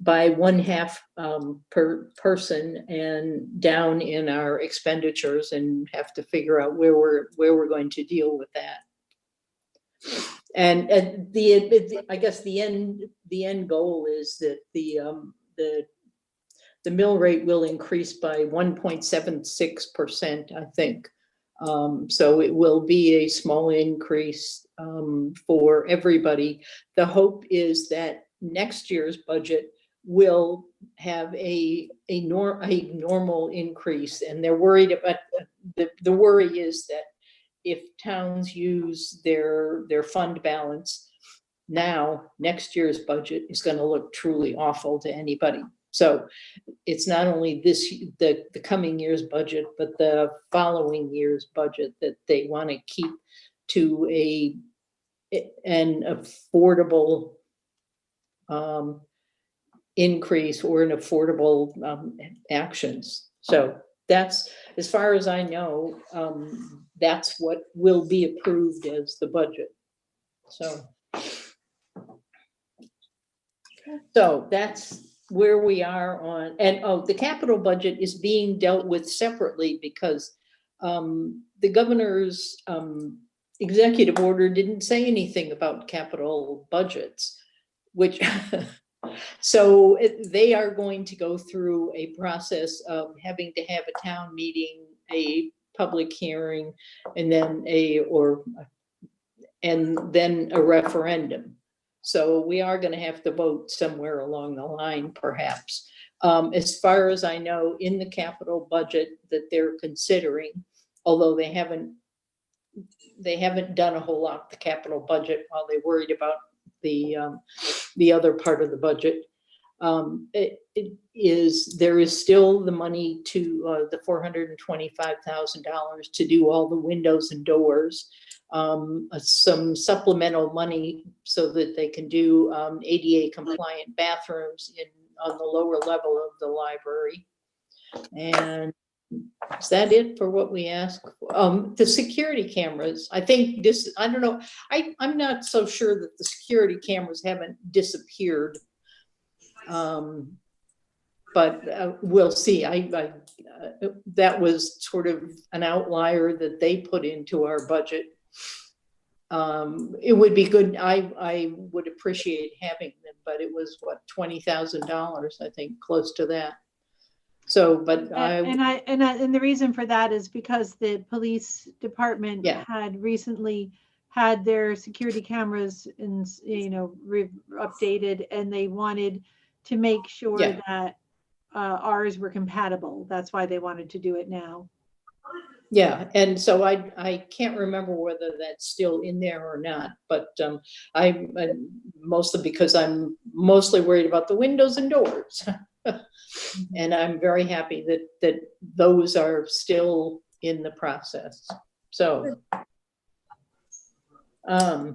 1/2 per person and down in our expenditures, and have to figure out where we're going to deal with that. And I guess the end goal is that the mill rate will increase by 1.76%, I think. So it will be a small increase for everybody. The hope is that next year's budget will have a normal increase, and they're worried about the worry is that if towns use their fund balance now, next year's budget is going to look truly awful to anybody. So it's not only the coming year's budget, but the following year's budget that they want to keep to an affordable increase or an affordable actions. So that's, as far as I know, that's what will be approved as the budget. So So that's where we are on, and oh, the capital budget is being dealt with separately because the governor's executive order didn't say anything about capital budgets, which so they are going to go through a process of having to have a town meeting, a public hearing, and then a referendum. So we are going to have to vote somewhere along the line, perhaps. As far as I know, in the capital budget that they're considering, although they haven't done a whole lot with the capital budget while they worried about the other part of the budget. There is still the money to the $425,000 to do all the windows and doors. Some supplemental money so that they can do ADA compliant bathrooms on the lower level of the library. And is that it for what we asked? The security cameras, I think I don't know. I'm not so sure that the security cameras haven't disappeared. But we'll see. That was sort of an outlier that they put into our budget. It would be good. I would appreciate having them, but it was what, $20,000, I think, close to that. So, but and the reason for that is because the police department had recently had their security cameras and updated, and they wanted to make sure that ours were compatible. That's why they wanted to do it now. Yeah, and so I can't remember whether that's still in there or not, but I mostly because I'm mostly worried about the windows and doors. And I'm very happy that those are still in the process. So I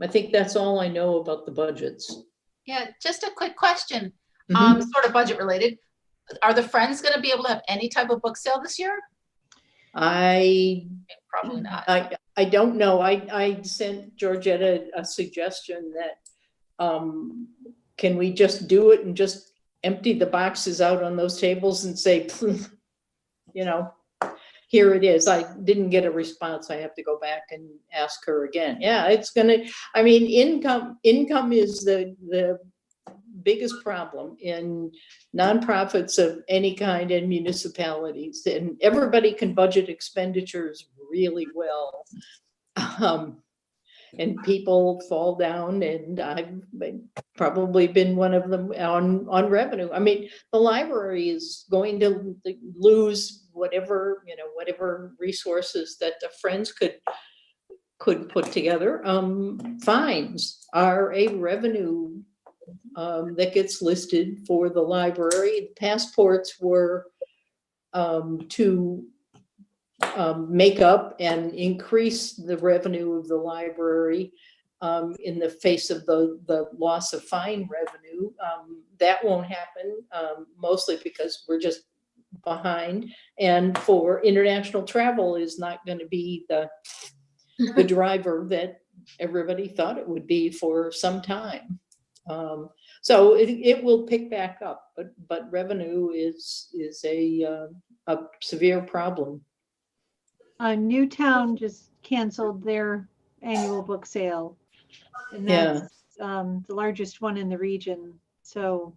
think that's all I know about the budgets. Yeah, just a quick question, sort of budget related. Are the Friends going to be able to have any type of book sale this year? Probably not. I don't know. I sent Georgetta a suggestion that can we just do it and just empty the boxes out on those tables and say, here it is. I didn't get a response. I have to go back and ask her again. Yeah, it's gonna, I mean, income is the biggest problem in nonprofits of any kind in municipalities, and everybody can budget expenditures really well. And people fall down, and I've probably been one of them on revenue. I mean, the library is going to lose whatever resources that the Friends could put together. Fines are a revenue that gets listed for the library. Passports were to make up and increase the revenue of the library in the face of the loss of fine revenue. That won't happen, mostly because we're just behind. And for international travel is not going to be the driver that everybody thought it would be for some time. So it will pick back up, but revenue is a severe problem. Newtown just canceled their annual book sale, and that's the largest one in the region. So,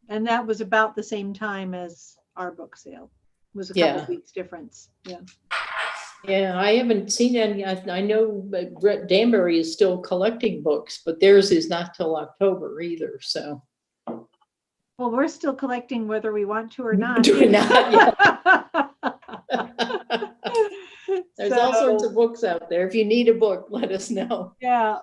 and that was about the same time as our book sale. It was a couple of weeks difference. Yeah, I haven't seen any. I know Danbury is still collecting books, but theirs is not till October either. So, well, we're still collecting whether we want to or not. Do not. There's all sorts of books out there. If you need a book, let us know. Yeah,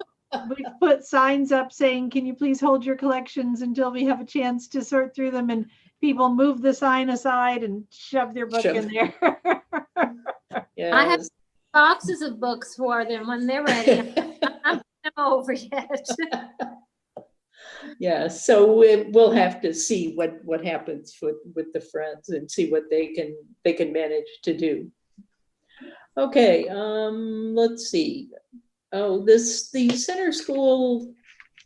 we've put signs up saying, "Can you please hold your collections until we have a chance to sort through them?" And people move the sign aside and shove their book in there. Yes. I have boxes of books for them when they're ready. I'm not over yet. Yeah, so we'll have to see what happens with the Friends and see what they can manage to do. Okay, let's see. Oh, the center school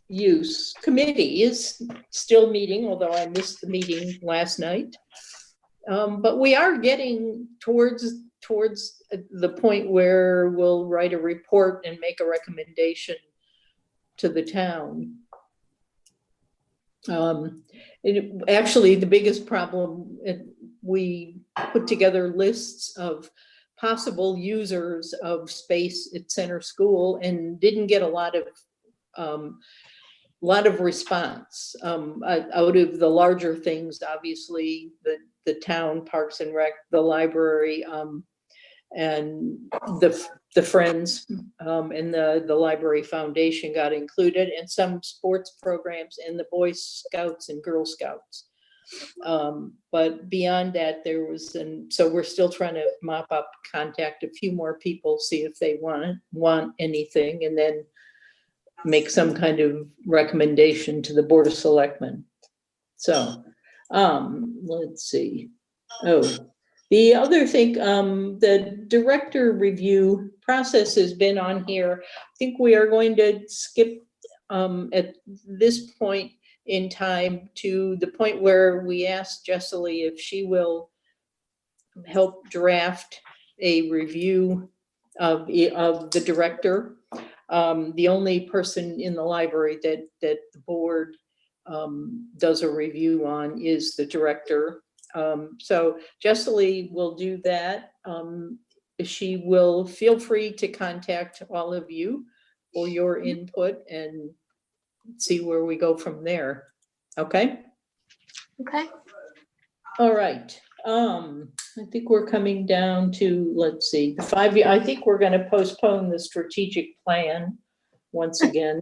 use committee is still meeting, although I missed the meeting last night. But we are getting towards the point where we'll write a report and make a recommendation to the town. Actually, the biggest problem, we put together lists of possible users of space at Center School and didn't get a lot of response. Out of the larger things, obviously, the town, Parks and Rec, the library, and the Friends and the Library Foundation got included, and some sports programs and the Boy Scouts and Girl Scouts. But beyond that, there was, and so we're still trying to mop up, contact a few more people, see if they want anything, and then make some kind of recommendation to the Board of Selectmen. So, let's see. Oh, the other thing, the director review process has been on here. I think we are going to skip at this point in time to the point where we asked Jessely if she will help draft a review of the director. The only person in the library that the board does a review on is the director. So Jessely will do that. She will feel free to contact all of you for your input and see where we go from there. Okay? Okay. All right. I think we're coming down to, let's see, the 5 year. I think we're going to postpone the strategic plan once again.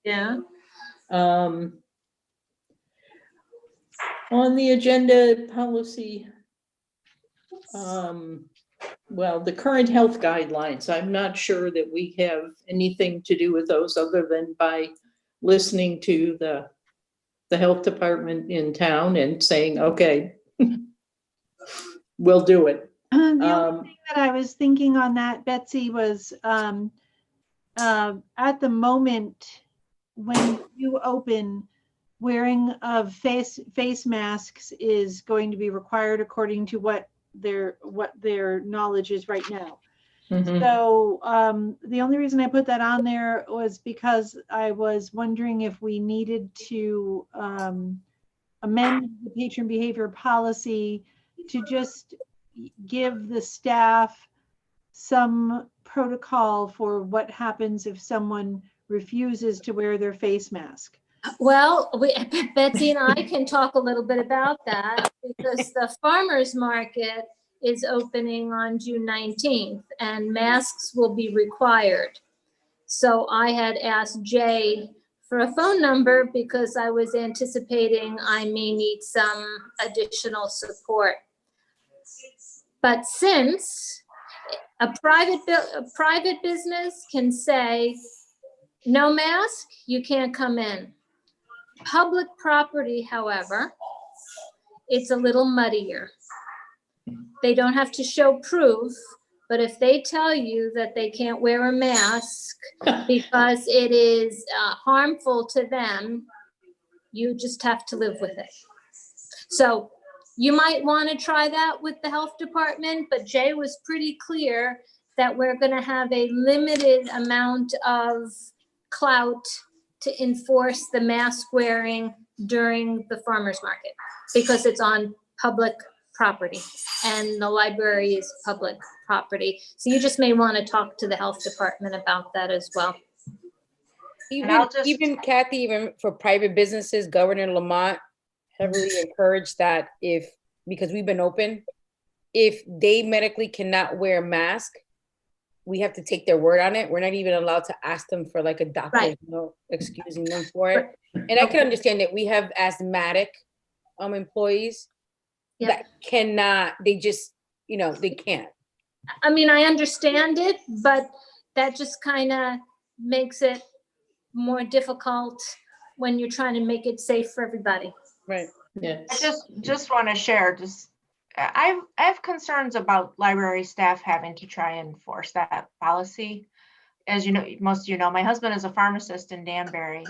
Yeah. On the agenda, policy, well, the current health guidelines, I'm not sure that we have anything to do with those other than by listening to the health department in town and saying, okay, we'll do it. The only thing that I was thinking on that, Betsy, was at the moment when you open, wearing of face masks is going to be required according to what their knowledge is right now. Mhm. So the only reason I put that on there was because I was wondering if we needed to amend the patron behavior policy to just give the staff some protocol for what happens if someone refuses to wear their face mask. Well, Betsy and I can talk a little bit about that because the farmers market is opening on June 19th and masks will be required. So I had asked Jay for a phone number because I was anticipating I may need some additional support. But since a private business can say, no mask, you can't come in. Public property, however, it's a little muddier. They don't have to show proof, but if they tell you that they can't wear a mask because it is harmful to them, you just have to live with it. So you might want to try that with the health department, but Jay was pretty clear that we're going to have a limited amount of clout to enforce the mask wearing during the farmer's market because it's on public property and the library is public property. So you just may want to talk to the health department about that as well. Even Kathy, even for private businesses, Governor Lamont heavily encouraged that because we've been open, if they medically cannot wear a mask, we have to take their word on it. We're not even allowed to ask them for like a doctor's note excusing them for it. And I can understand that we have asthmatic employees that cannot, they just, they can't. I mean, I understand it, but that just kind of makes it more difficult when you're trying to make it safe for everybody. Right. Yeah. I just want to share, I have concerns about library staff having to try and enforce that policy. As you know, most of you know, my husband is a pharmacist in Danbury.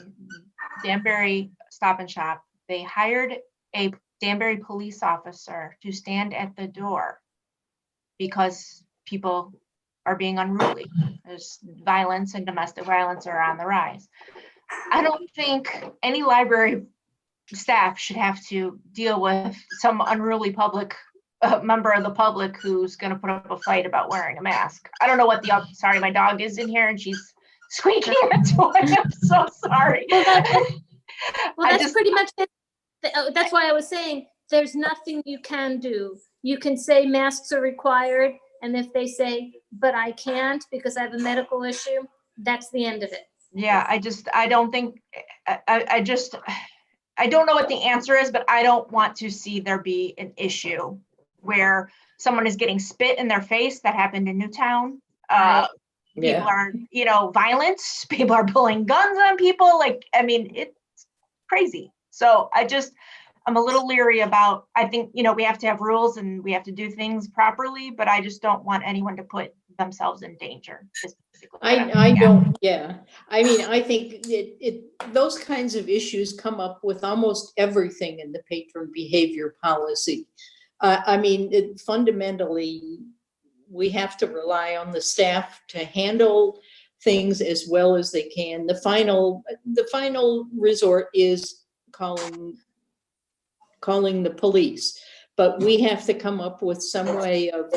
Danbury Stop and Shop, they hired a Danbury police officer to stand at the door because people are being unruly. There's violence and domestic violence are on the rise. I don't think any library staff should have to deal with some unruly member of the public who's going to put up a fight about wearing a mask. I don't know what sorry, my dog is in here and she's squeaking a toy. I'm so sorry. Well, that's pretty much it. That's why I was saying there's nothing you can do. You can say masks are required, and if they say, but I can't because I have a medical issue, that's the end of it. Yeah, I don't think, I don't know what the answer is, but I don't want to see there be an issue where someone is getting spit in their face. That happened in Newtown. People are, violent. People are pulling guns on people. Like, I mean, it's crazy. So I'm a little leery about, I think, we have to have rules and we have to do things properly, but I just don't want anyone to put themselves in danger. I don't, yeah. I mean, I think those kinds of issues come up with almost everything in the patron behavior policy. I mean, fundamentally, we have to rely on the staff to handle things as well as they can. The final resort is calling the police, but we have to come up with some way of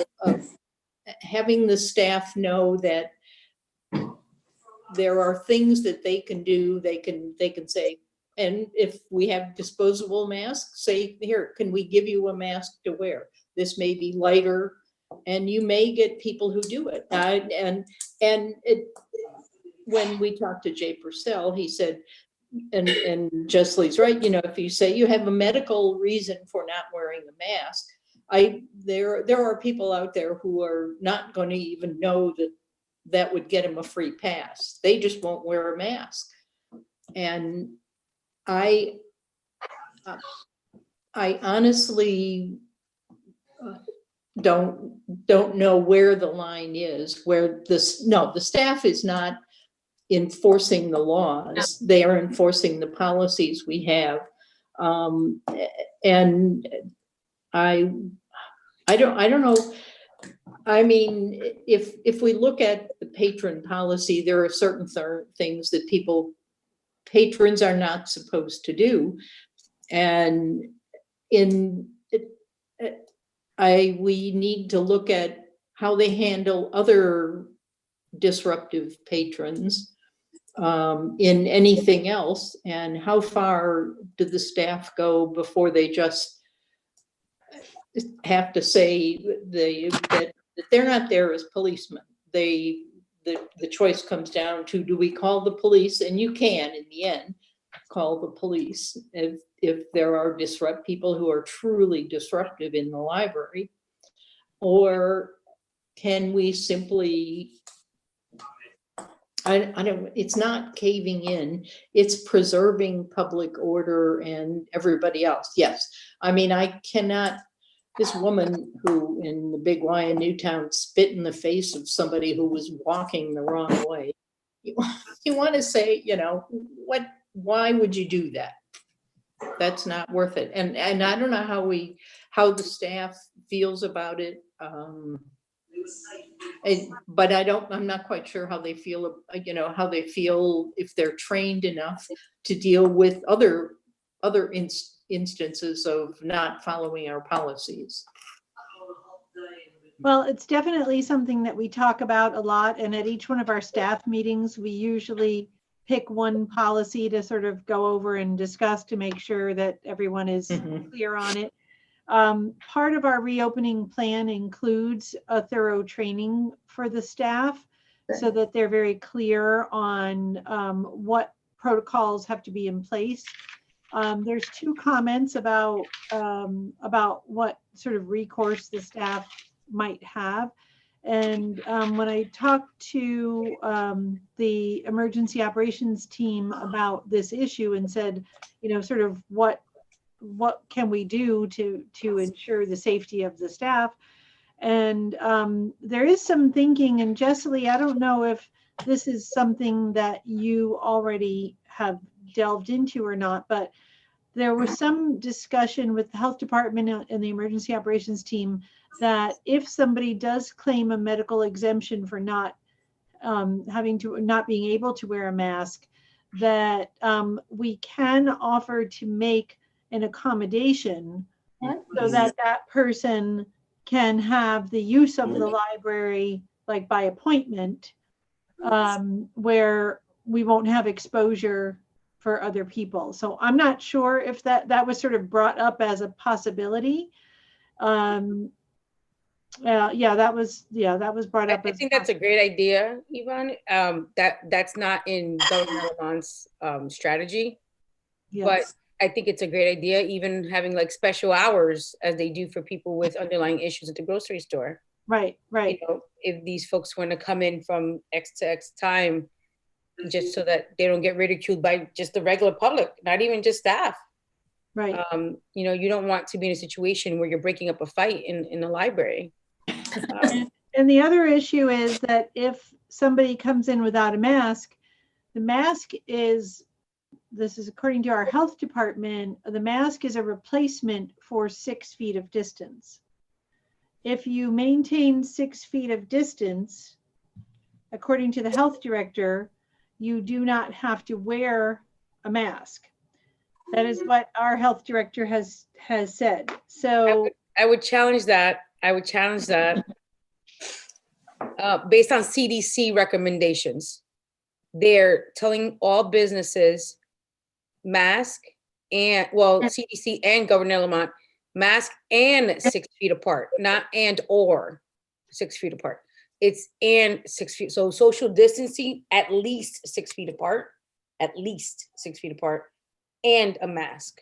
having the staff know that there are things that they can do. They can say, and if we have disposable masks, say, here, can we give you a mask to wear? This may be lighter, and you may get people who do it. When we talked to Jay Purcell, he said, and Jessley's right, if you say you have a medical reason for not wearing a mask, there are people out there who are not going to even know that would get them a free pass. They just won't wear a mask. And I honestly don't know where the line is, where the staff is not enforcing the laws. They are enforcing the policies we have. And I don't know. I mean, if we look at the patron policy, there are certain things that patrons are not supposed to do. And we need to look at how they handle other disruptive patrons in anything else, and how far do the staff go before they just have to say that they're not there as policemen. The choice comes down to, do we call the police? And you can, in the end, call the police if there are people who are truly disruptive in the library, or can we simply, I don't, it's not caving in, it's preserving public order and everybody else. Yes. I mean, I cannot, this woman who in the Big Y in Newtown spit in the face of somebody who was walking the wrong way. You want to say, why would you do that? That's not worth it. And I don't know how the staff feels about it. But I'm not quite sure how they feel, if they're trained enough to deal with other instances of not following our policies. Well, it's definitely something that we talk about a lot. And at each one of our staff meetings, we usually pick one policy to sort of go over and discuss to make sure that everyone is clear on it. Part of our reopening plan includes a thorough training for the staff so that they're very clear on what protocols have to be in place. There's two comments about what sort of recourse the staff might have. And when I talked to the emergency operations team about this issue and said, sort of what can we do to ensure the safety of the staff? And there is some thinking, and Jessie, I don't know if this is something that you already have delved into or not, but there was some discussion with the health department and the emergency operations team that if somebody does claim a medical exemption for not not being able to wear a mask, that we can offer to make an accommodation so that that person can have the use of the library, like by appointment, where we won't have exposure for other people. So I'm not sure if that was sort of brought up as a possibility. Yeah, that was brought up. I think that's a great idea, Yvonne. That's not in Governor Lamont's strategy, but Yes. I think it's a great idea, even having like special hours as they do for people with underlying issues at the grocery store. Right, right. You know, if these folks want to come in from X to X time, just so that they don't get ridiculed by just the regular public, not even just staff. Right. You know, you don't want to be in a situation where you're breaking up a fight in the library. And the other issue is that if somebody comes in without a mask, the mask is, this is according to our health department, the mask is a replacement for 6 feet of distance. If you maintain 6 feet of distance, according to the health director, you do not have to wear a mask. That is what our health director has said. So I would challenge that. Based on CDC recommendations. They're telling all businesses mask and, well, CDC and Governor Lamont, mask and 6 feet apart, not and or 6 feet apart. It's and 6 feet. So social distancing, at least 6 feet apart, and a mask.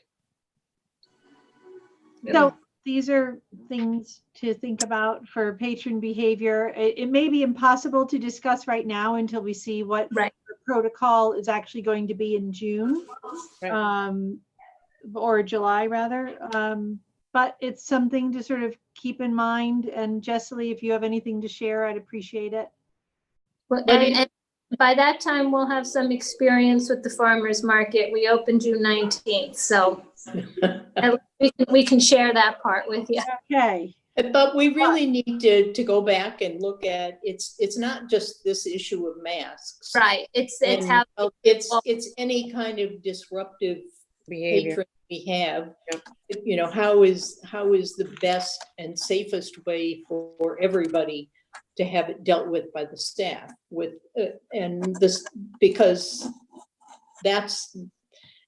So these are things to think about for patron behavior. It may be impossible to discuss right now until we see what the protocol is actually going to be in June, or July rather. But it's something to sort of keep in mind. And Jessie, if you have anything to share, I'd appreciate it. Well, and by that time, we'll have some experience with the farmer's market. We open June 19th, so we can share that part with you. Okay. But we really need to go back and look at, it's not just this issue of masks. Right. It's any kind of disruptive Behavior patron we have. You know, how is the best and safest way for everybody to have it dealt with by the staff and this, because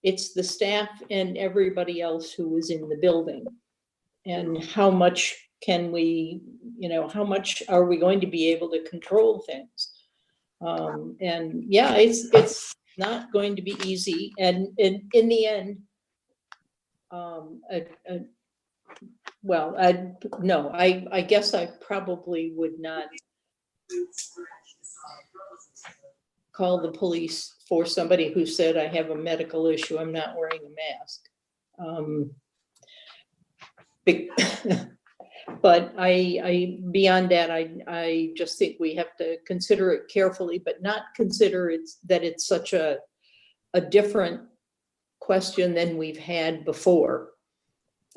it's the staff and everybody else who is in the building. And how much can we, how much are we going to be able to control things? And yeah, it's not going to be easy. And in the end, I guess I probably would not call the police for somebody who said, I have a medical issue, I'm not wearing a mask. But I beyond that, I just think we have to consider it carefully, but not consider that it's such a different question than we've had before,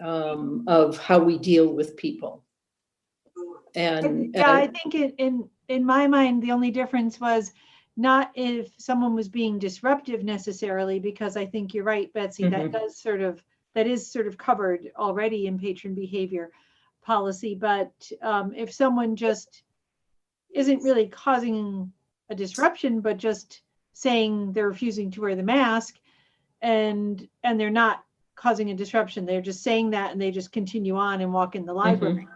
of how we deal with people. And yeah, I think in my mind, the only difference was not if someone was being disruptive necessarily, because I think you're right, Betsy, Mhm. that is sort of covered already in patron behavior policy. But if someone just isn't really causing a disruption, but just saying they're refusing to wear the mask, and they're not causing a disruption, they're just saying that and they just continue on and walk in the library.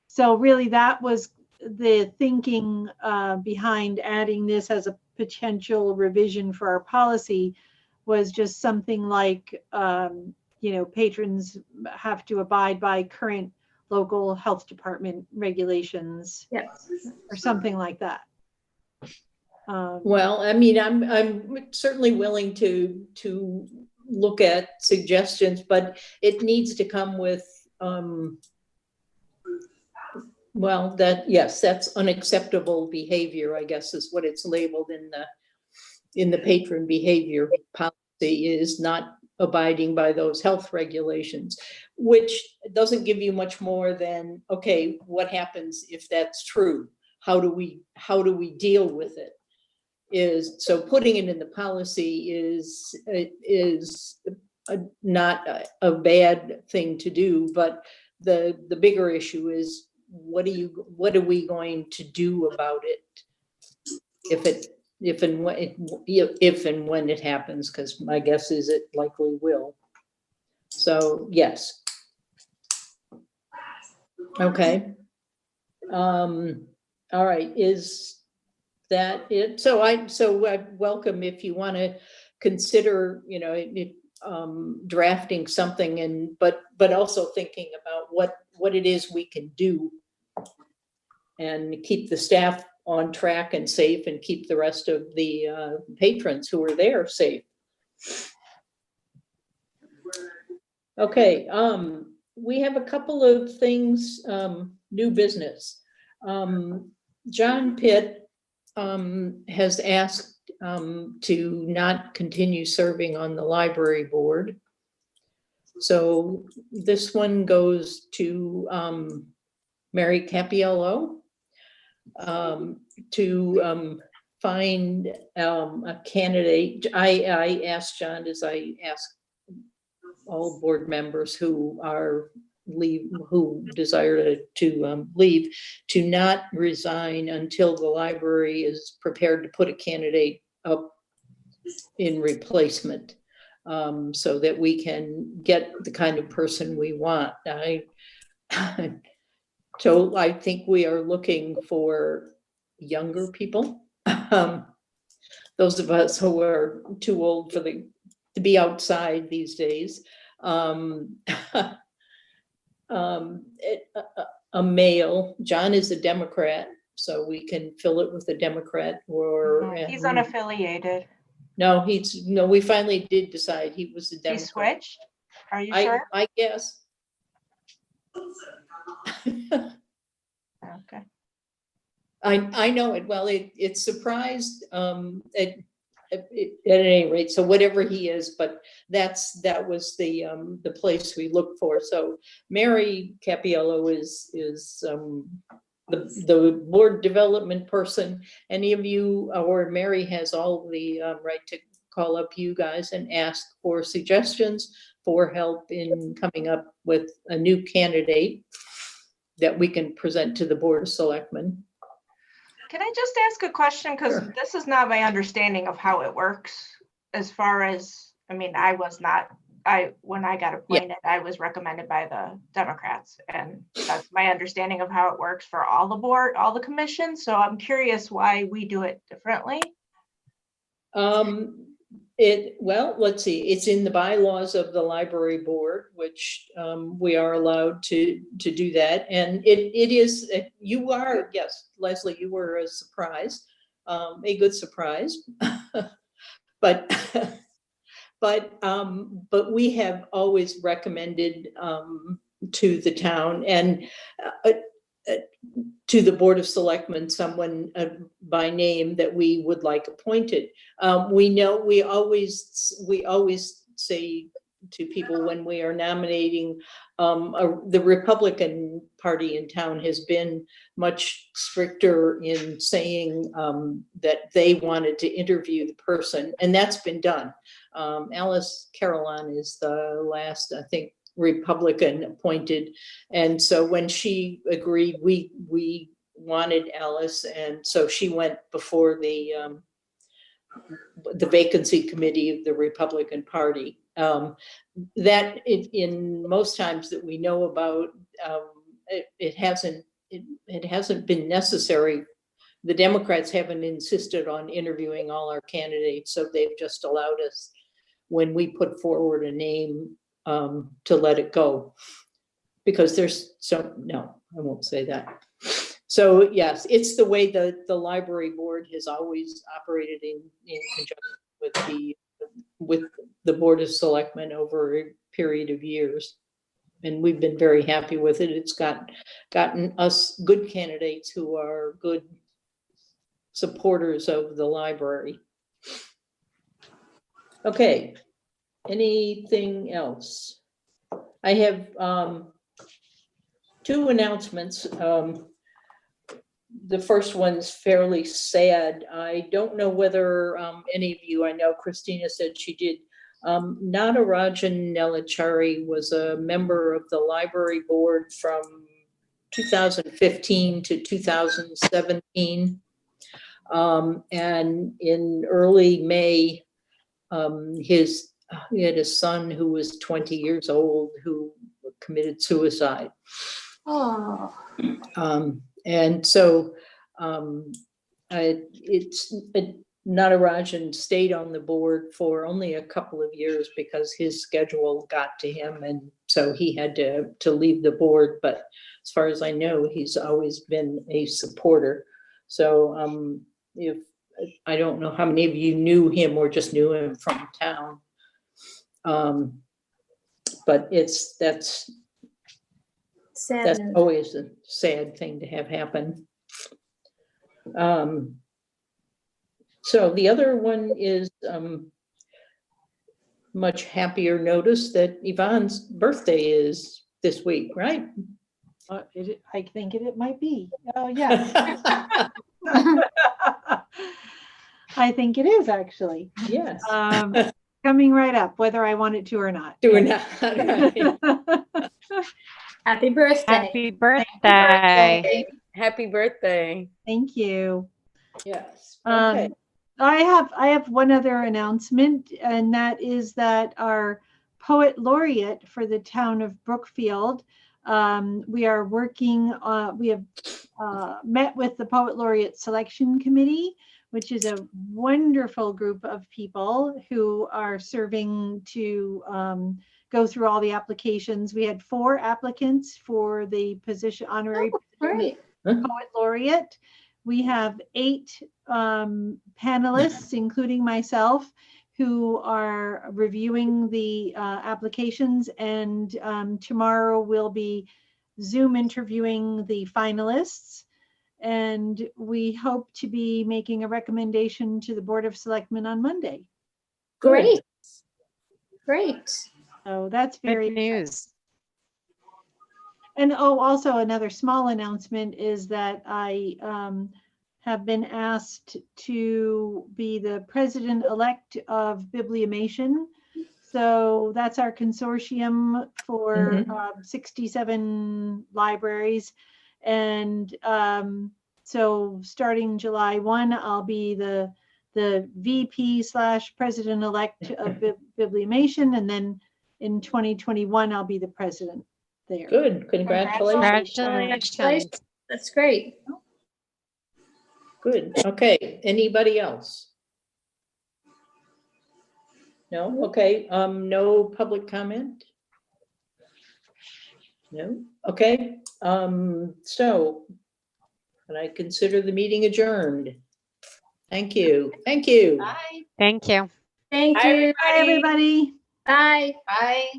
So really that was the thinking behind adding this as a potential revision for our policy, was just something like, patrons have to abide by current local health department regulations, or something like that. Well, I mean, I'm certainly willing to look at suggestions, but it needs to come with, that's unacceptable behavior, I guess is what it's labeled in the patron behavior policy. is not abiding by those health regulations, which doesn't give you much more than, okay, what happens if that's true? How do we deal with it? So putting it in the policy is not a bad thing to do, but the bigger issue is what are we going to do about it if and when it happens, because my guess is it likely will. So yes. Okay. All right, is that it? So I welcome if you want to consider, drafting something, but also thinking about what it is we can do and keep the staff on track and safe and keep the rest of the patrons who are there safe. Okay, we have a couple of things, new business. John Pitt has asked to not continue serving on the library board. So this one goes to Mary Capiello to find a candidate. I asked John, as I asked all board members who desire to leave, to not resign until the library is prepared to put a candidate up in replacement, so that we can get the kind of person we want. So I think we are looking for younger people. Those of us who are too old to be outside these days. A male. John is a Democrat, so we can fill it with a Democrat or. He's unaffiliated. No, we finally did decide he was a Democrat. He switched? Are you sure? I guess. Okay. I know it. Well, it surprised at any rate. So whatever he is, but that was the place we looked for. So Mary Capiello is the board development person. Any of you, or Mary has all the right to call up you guys and ask for suggestions, for help in coming up with a new candidate that we can present to the Board of Selectmen. Can I just ask a question? Because Sure. This is not my understanding of how it works. As far as, when I got appointed, I was recommended by the Democrats, and that's my understanding of how it works for all the commissions. So I'm curious why we do it differently. Well, let's see, it's in the bylaws of the library board, which we are allowed to do that. And it is, you are, yes, Leslie, you were a surprise, a good surprise. But we have always recommended to the town and to the Board of Selectmen someone by name that we would like appointed. We always say to people when we are nominating, the Republican Party in town has been much stricter in saying that they wanted to interview the person, and that's been done. Alice Carolan is the last, I think, Republican appointed, and so when she agreed, we wanted Alice, and so she went before the vacancy committee of the Republican Party. That in most times that we know about, it hasn't been necessary. The Democrats haven't insisted on interviewing all our candidates, so they've just allowed us, when we put forward a name, to let it go, because no, I won't say that. So yes, it's the way the library board has always operated in conjunction with the Board of Selectmen over a period of years. And we've been very happy with it. It's gotten us good candidates who are good supporters of the library. Okay, anything else? I have two announcements. The first one's fairly sad. I don't know whether any of you, I know Christina said she did. Natarajan Nellachari was a member of the library board from 2015 to 2017. And in early May, he had a son who was 20 years old who committed suicide. Oh. And so Natarajan stayed on the board for only a couple of years because his schedule got to him, and so he had to leave the board. But as far as I know, he's always been a supporter. So if I don't know how many of you knew him or just knew him from town, but that's always a sad thing to have happen. So the other one is much happier notice that Yvonne's birthday is this week, right? I think it might be. Oh, yeah. I think it is actually. Yes. Coming right up, whether I want it to or not. Doing that. Right. Happy birthday. Happy birthday. Happy birthday. Thank you. Yes. Okay. I have one other announcement, and that is that our poet laureate for the town of Brookfield, we are working, we have met with the Poet Laureate Selection Committee, which is a wonderful group of people who are serving to go through all the applications. We had 4 applicants for the position, honorary Great. Poet Laureate. We have 8 panelists, including myself, who are reviewing the applications, and tomorrow we'll be Zoom interviewing the finalists, and we hope to be making a recommendation to the Board of Selectmen on Monday. Great. Great. So that's very Good news. And also another small announcement is that I have been asked to be the president-elect of Bibliomation. So that's our consortium for 67 libraries. And so starting July 1, I'll be the VP/president-elect of Bibliomation. And then in 2021, I'll be the president there. Good. Congratulations. Congratulations. That's great. Good. Okay. Anybody else? No? Okay. No public comment? No? Okay. So can I consider the meeting adjourned? Thank you. Thank you. Bye. Thank you. Thank Bye, you. Bye, everybody. Bye. Bye.